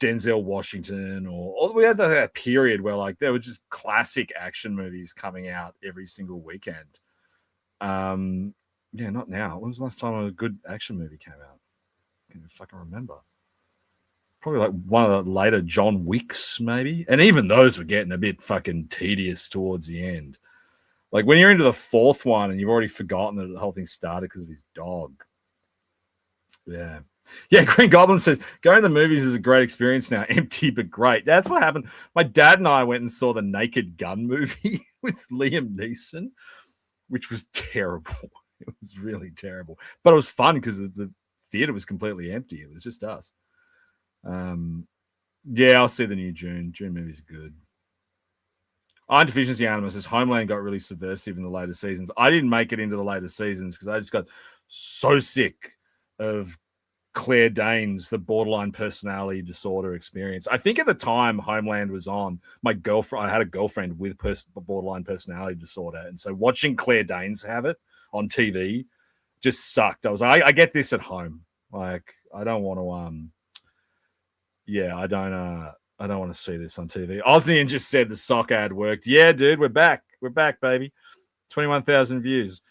Denzel Washington or we had that period where like there were just classic action movies coming out every single weekend. Yeah, not now. When was the last time a good action movie came out? I can't fucking remember. Probably like one of the later John Wicks, maybe. And even those were getting a bit fucking tedious towards the end. Like when you're into the 4th one and you've already forgotten that the whole thing started because of his dog. Yeah. Yeah, Green Goblin says, going to the movies is a great experience now. Empty but great. That's what happened. My dad and I went and saw the Naked Gun movie with Liam Neeson, which was terrible. It was really terrible. But it was fun because the theater was completely empty. It was just us. Yeah, I'll see the new June. June movies are good. Iron Deficiency Animal says Homeland got really subversive in the later seasons. I didn't make it into the later seasons because I just got so sick of Claire Danes, the borderline personality disorder experience. I think at the time Homeland was on, I had a girlfriend with borderline personality disorder. And so watching Claire Danes have it on TV just sucked. I was like, I get this at home. Like, I don't want to, I don't want to see this on TV. Osnian just said the sock ad worked. Yeah, dude, we're back. We're back, baby. 21,000 views.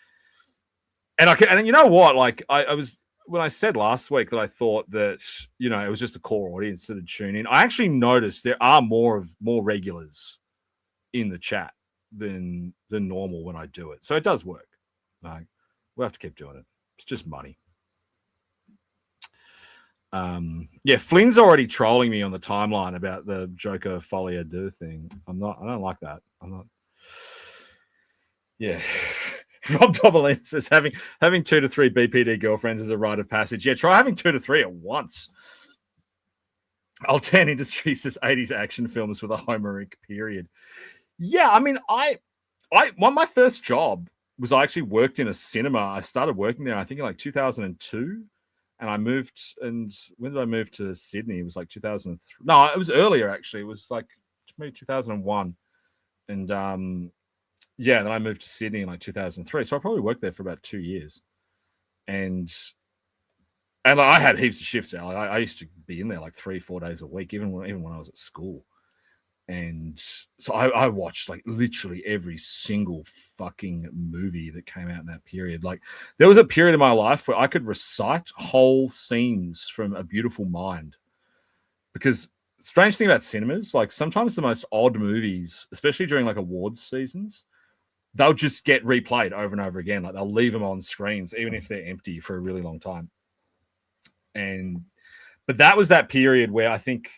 And you know what? Like I was, when I said last week that I thought that, it was just a core audience that would tune in, I actually noticed there are more regulars in the chat than normal when I do it. So it does work. Like, we'll have to keep doing it. It's just money. Yeah, Flynn's already trolling me on the timeline about the Joker Folie à Deux thing. I don't like that. I'm not. Yeah. Rob Dobalin says having 2 to 3 BPD girlfriends is a rite of passage. Yeah, try having 2 to 3 at once. Altan Industries says 80s action films with a Homeric period. Yeah, I mean, my first job was I actually worked in a cinema. I started working there, I think in like 2002. And I moved, and when did I move to Sydney? It was like 2003. No, it was earlier actually. It was like maybe 2001. And then I moved to Sydney in like 2003. So I probably worked there for about 2 years. And I had heaps of shifts. I used to be in there like 3-4 days a week, even when I was at school. And so I watched like literally every single fucking movie that came out in that period. Like there was a period in my life where I could recite whole scenes from A Beautiful Mind. Because strange thing about cinemas, like sometimes the most odd movies, especially during like awards seasons, they'll just get replayed over and over again. Like they'll leave them on screens, even if they're empty for a really long time. But that was that period where I think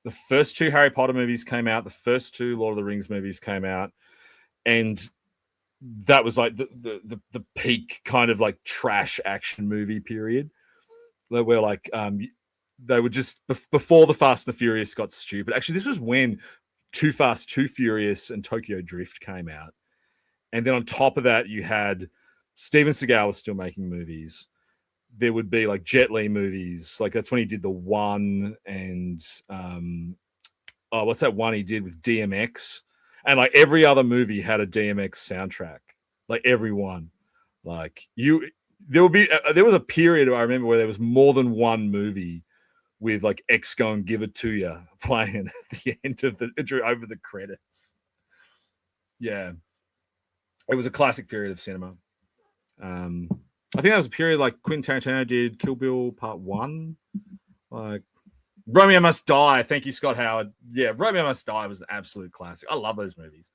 the first 2 Harry Potter movies came out, the first 2 Lord of the Rings movies came out, and that was like the peak kind of like trash action movie period, where like they were just before the Fast and the Furious got stupid. Actually, this was when Too Fast, Too Furious, and Tokyo Drift came out, and then on top of that, you had Steven Seagal was still making movies. There would be like Jet Li movies, like that's when he did The One, and what's that one he did with DMX? And like every other movie had a DMX soundtrack, like every one. Like there was a period I remember where there was more than one movie with like X going "Give It to You" playing at the end of over the credits. Yeah, it was a classic period of cinema. I think that was a period like Quentin Tarantino did Kill Bill Part 1. Like Romeo Must Die. Thank you, Scott Howard. Yeah, Romeo Must Die was an absolute classic. I love those movies.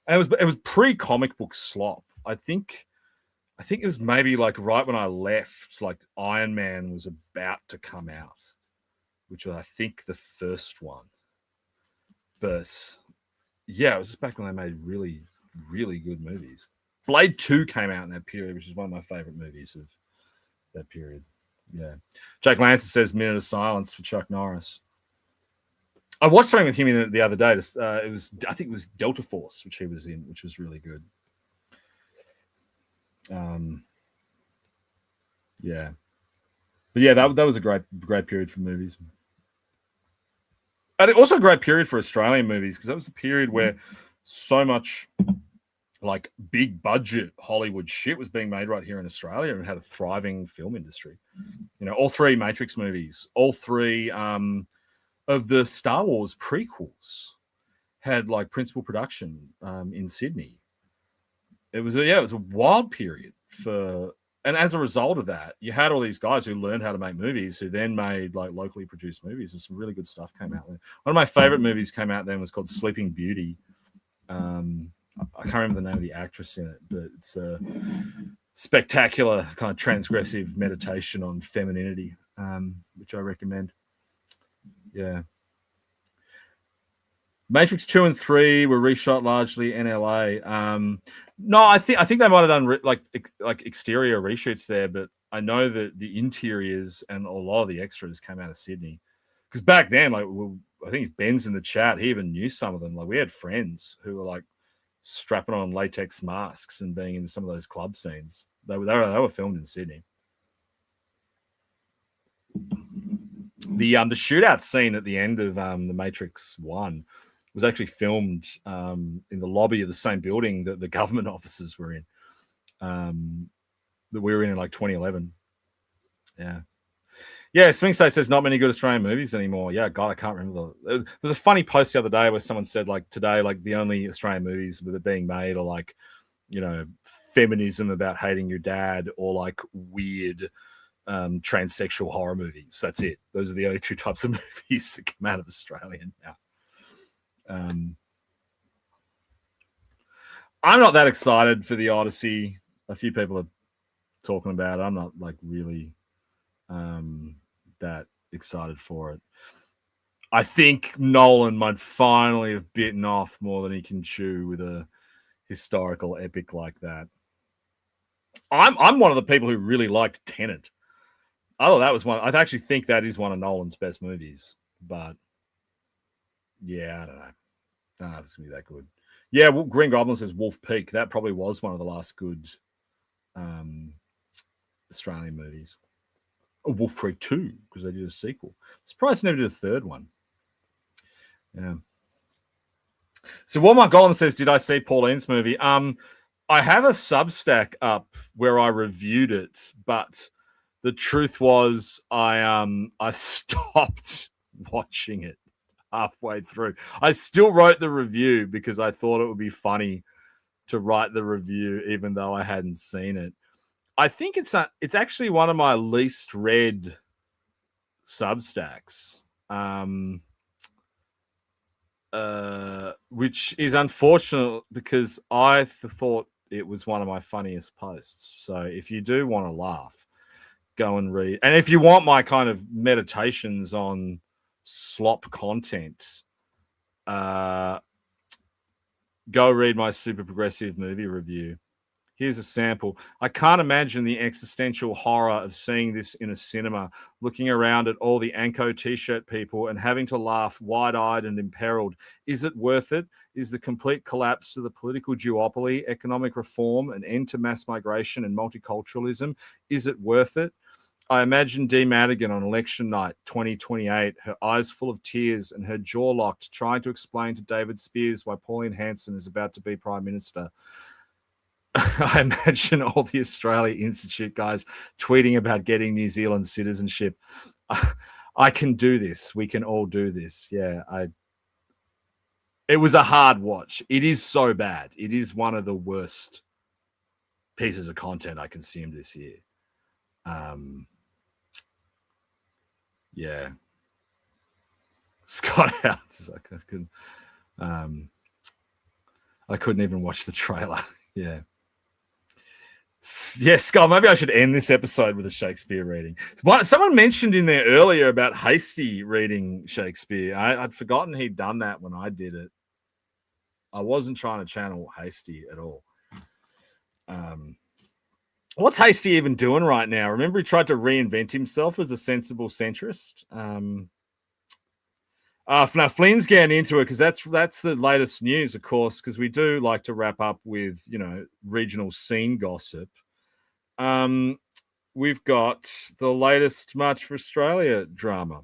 And it was pre-comic book slop. I think it was maybe like right when I left, like Iron Man was about to come out, which was I think the first one. But yeah, it was just back when they made really, really good movies. Blade 2 came out in that period, which is one of my favorite movies of that period. Yeah. Jake Lancer says Minute of Silence for Chuck Norris. I watched something with him in it the other day. I think it was Delta Force, which he was in, which was really good. Yeah. But yeah, that was a great period for movies. And also a great period for Australian movies, because that was the period where so much like big budget Hollywood shit was being made right here in Australia and had a thriving film industry. You know, all 3 Matrix movies, all 3 of the Star Wars prequels had like principal production in Sydney. It was a wild period and as a result of that, you had all these guys who learned how to make movies, who then made like locally produced movies, and some really good stuff came out there. One of my favorite movies came out then was called Sleeping Beauty. I can't remember the name of the actress in it, but it's a spectacular kind of transgressive meditation on femininity, which I recommend. Yeah. Matrix 2 and 3 were reshot largely in LA. No, I think they might have done like exterior reshoots there, but I know that the interiors and a lot of the extras came out of Sydney. Because back then, like I think Ben's in the chat, he even knew some of them. Like we had friends who were like strapping on latex masks and being in some of those club scenes. They were filmed in Sydney. The shootout scene at the end of the Matrix 1 was actually filmed in the lobby of the same building that the government offices were in. That we were in like 2011. Yeah. Yeah, Swing State says not many good Australian movies anymore. Yeah, God, I can't remember. There was a funny post the other day where someone said like today, like the only Australian movies that are being made are like, you know, feminism about hating your dad, or like weird transsexual horror movies. That's it. Those are the only 2 types of movies that come out of Australia now. I'm not that excited for the Odyssey. A few people are talking about it. I'm not like really that excited for it. I think Nolan might finally have bitten off more than he can chew with a historical epic like that. I'm one of the people who really liked Tenet. I thought that was one. I actually think that is one of Nolan's best movies. But yeah, I don't know. I don't know if it's gonna be that good. Yeah, well, Green Goblin says Wolf Peak. That probably was one of the last good Australian movies. Oh, Wolf Creek 2, because they did a sequel. Surprised they never did a third one. Yeah. So Walmart Golem says, did I see Pauline's movie? I have a Substack up where I reviewed it, but the truth was I stopped watching it. halfway through. I still wrote the review because I thought it would be funny to write the review, even though I hadn't seen it. I think it's actually one of my least read Substacks, which is unfortunate because I thought it was one of my funniest posts. So if you do want to laugh, go and read. And if you want my kind of meditations on slop content, go read my super progressive movie review. Here's a sample. I can't imagine the existential horror of seeing this in a cinema, looking around at all the Anko t-shirt people and having to laugh wide-eyed and imperiled. Is it worth it? Is the complete collapse of the political duopoly, economic reform, an end to mass migration and multiculturalism, is it worth it? I imagine Dee Madigan on election night 2028, her eyes full of tears and her jaw locked, trying to explain to David Spears why Pauline Hanson is about to be Prime Minister. I imagine all the Australia Institute guys tweeting about getting New Zealand citizenship. I can do this. We can all do this. Yeah, it was a hard watch. It is so bad. It is one of the worst pieces of content I consumed this year. Yeah. Scott House. I couldn't even watch the trailer. Yeah. Yeah, Scott, maybe I should end this episode with a Shakespeare reading. Someone mentioned in there earlier about Hasty reading Shakespeare. I'd forgotten he'd done that when I did it. I wasn't trying to channel Hasty at all. What's Hasty even doing right now? Remember he tried to reinvent himself as a sensible centrist? Now Flynn's getting into it because that's the latest news, of course, because we do like to wrap up with, regional scene gossip. We've got the latest March for Australia drama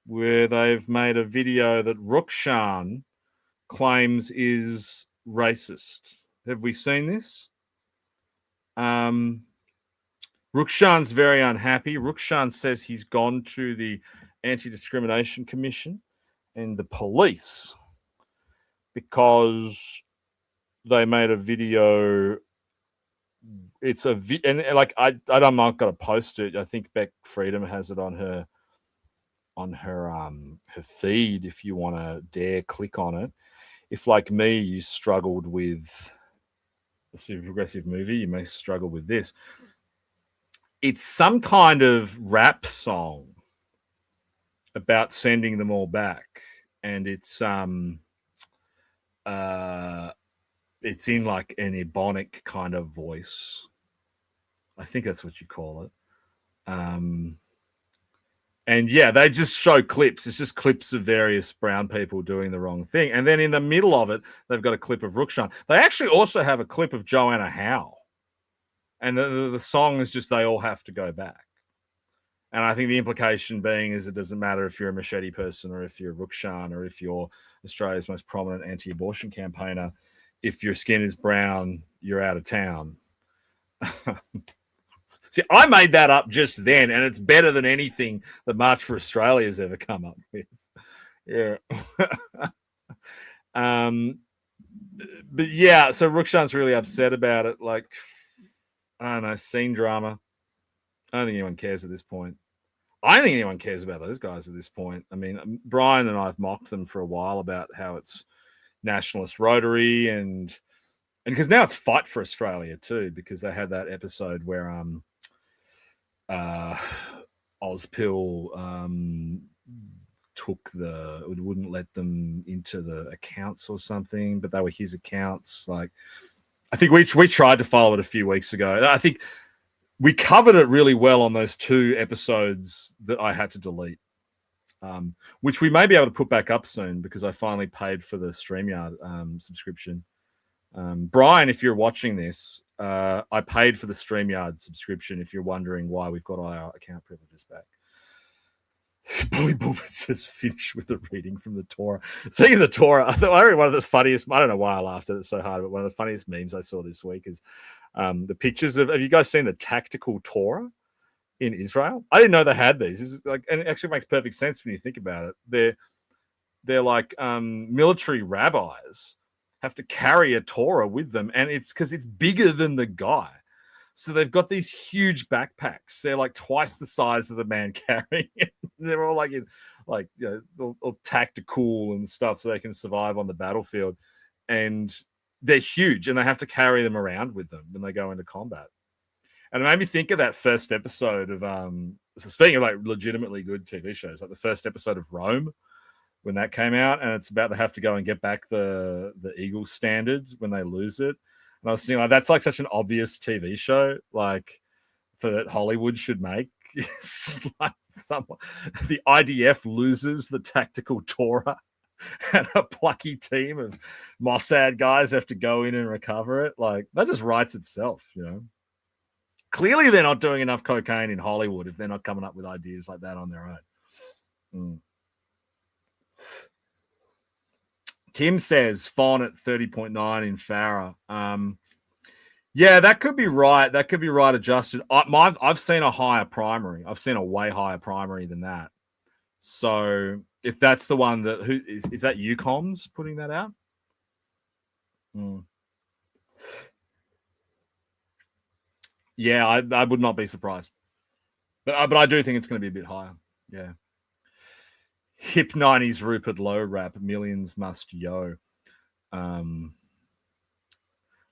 where they've made a video that Rukshan claims is racist. Have we seen this? Rukshan's very unhappy. Rukshan says he's gone to the Anti-Discrimination Commission and the police because they made a video. It's a and like I'm not going to post it. I think Beck Freedom has it on her feed. If you want to dare click on it, if like me you struggled with a super progressive movie, you may struggle with this. It's some kind of rap song about sending them all back, and it's in like an ebonic kind of voice. I think that's what you call it. And yeah, they just show clips. It's just clips of various brown people doing the wrong thing. And then in the middle of it, they've got a clip of Rukshan. They actually also have a clip of Joanna Howe. And the song is just, they all have to go back. And I think the implication being is it doesn't matter if you're a machete person or if you're Rukshan or if you're Australia's most prominent anti-abortion campaigner. If your skin is brown, you're out of town. See, I made that up just then, and it's better than anything that March for Australia has ever come up with. Yeah. But yeah, so Rukshan's really upset about it. Like, I don't know, scene drama. I don't think anyone cares at this point. I don't think anyone cares about those guys at this point. I mean, Brian and I have mocked them for a while about how it's nationalist Rotary and because now it's Fight for Australia too, because they had that episode where Ozpil wouldn't let them into the accounts or something, but they were his accounts. Like, I think we tried to follow it a few weeks ago. I think we covered it really well on those 2 episodes that I had to delete, which we may be able to put back up soon because I finally paid for the StreamYard subscription. Brian, if you're watching this, I paid for the StreamYard subscription if you're wondering why we've got our account privileges back. Bully Bulbit says finish with the reading from the Torah. Speaking of the Torah, I read one of the funniest, I don't know why I laughed at it so hard, but one of the funniest memes I saw this week is the pictures of, have you guys seen the tactical Torah in Israel? I didn't know they had these. This is like, and it actually makes perfect sense when you think about it. they're like military rabbis have to carry a Torah with them, and it's because it's bigger than the guy. So they've got these huge backpacks. They're like twice the size of the man carrying it. They're all like in, like, you know, all tactical and stuff, so they can survive on the battlefield. And they're huge, and they have to carry them around with them when they go into combat. And it made me think of that first episode of so speaking of like legitimately good TV shows, like the first episode of Rome when that came out, and it's about they have to go and get back the Eagle standard when they lose it. And I was thinking, like, that's like such an obvious TV show, like, for that Hollywood should make. It's like someone, the IDF loses the tactical Torah, and a plucky team of Mossad guys have to go in and recover it. Like, that just writes itself, you know. Clearly, they're not doing enough cocaine in Hollywood if they're not coming up with ideas like that on their own. Tim says Fawn at 30.9 in Farah. Yeah, that could be right. That could be right adjusted. I've seen a higher primary. I've seen a way higher primary than that. So if that's the one that who is that UComs putting that out? Yeah, I would not be surprised. But I do think it's going to be a bit higher. Yeah. Hip 90s Rupert Lowe rap, millions must yo.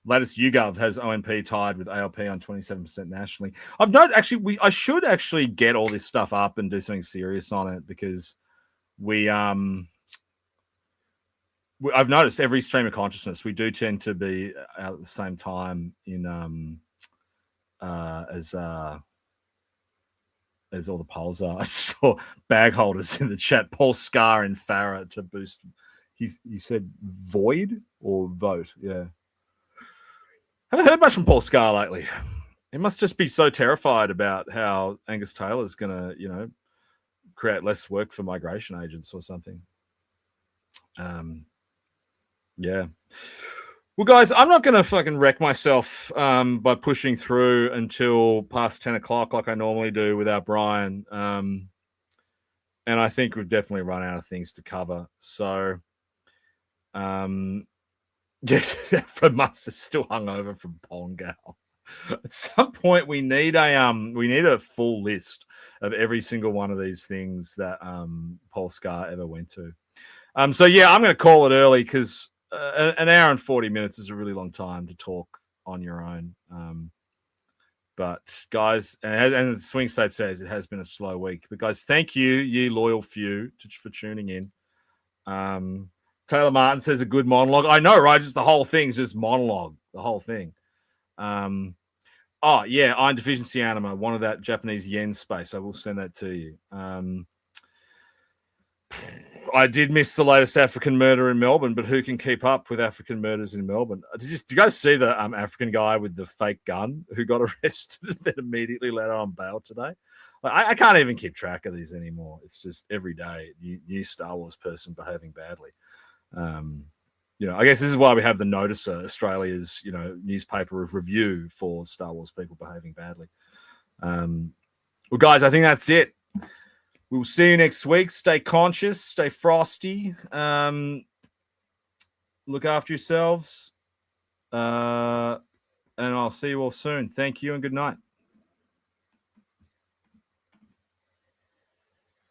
Latest YouGov has ONP tied with ALP on 27% nationally. I've not actually, I should actually get all this stuff up and do something serious on it, because I've noticed every stream of consciousness, we do tend to be out at the same time in as all the polls are. I saw bag holders in the chat, Paul Scar and Farah to boost. He said void or vote. Yeah. Haven't heard much from Paul Scar lately. He must just be so terrified about how Angus Taylor's going to, you know, create less work for migration agents or something. Yeah. Well, guys, I'm not going to fucking wreck myself by pushing through until past 10 o'clock like I normally do without Brian. And I think we've definitely run out of things to cover. So, yes, from us is still hungover from Pongal. At some point, we need a full list of every single one of these things that Paul Scar ever went to. So yeah, I'm going to call it early, because an hour and 40 minutes is a really long time to talk on your own. But guys, and the Swing State says it has been a slow week. But guys, thank you, ye loyal few, for tuning in. Taylor Martin says a good monologue. I know, right? Just the whole thing's just monologue. The whole thing. Oh yeah, iron deficiency anima. One of that Japanese yen space. I will send that to you. I did miss the latest African murder in Melbourne, but who can keep up with African murders in Melbourne? Did you guys see the African guy with the fake gun who got arrested and then immediately let out on bail today? Like, I can't even keep track of these anymore. It's just every day new Star Wars person behaving badly. You know, I guess this is why we have the Noticer, Australia's, you know, newspaper of review for Star Wars people behaving badly. Well, guys, I think that's it. We'll see you next week. Stay conscious, stay frosty. Look after yourselves. And I'll see you all soon. Thank you and good night.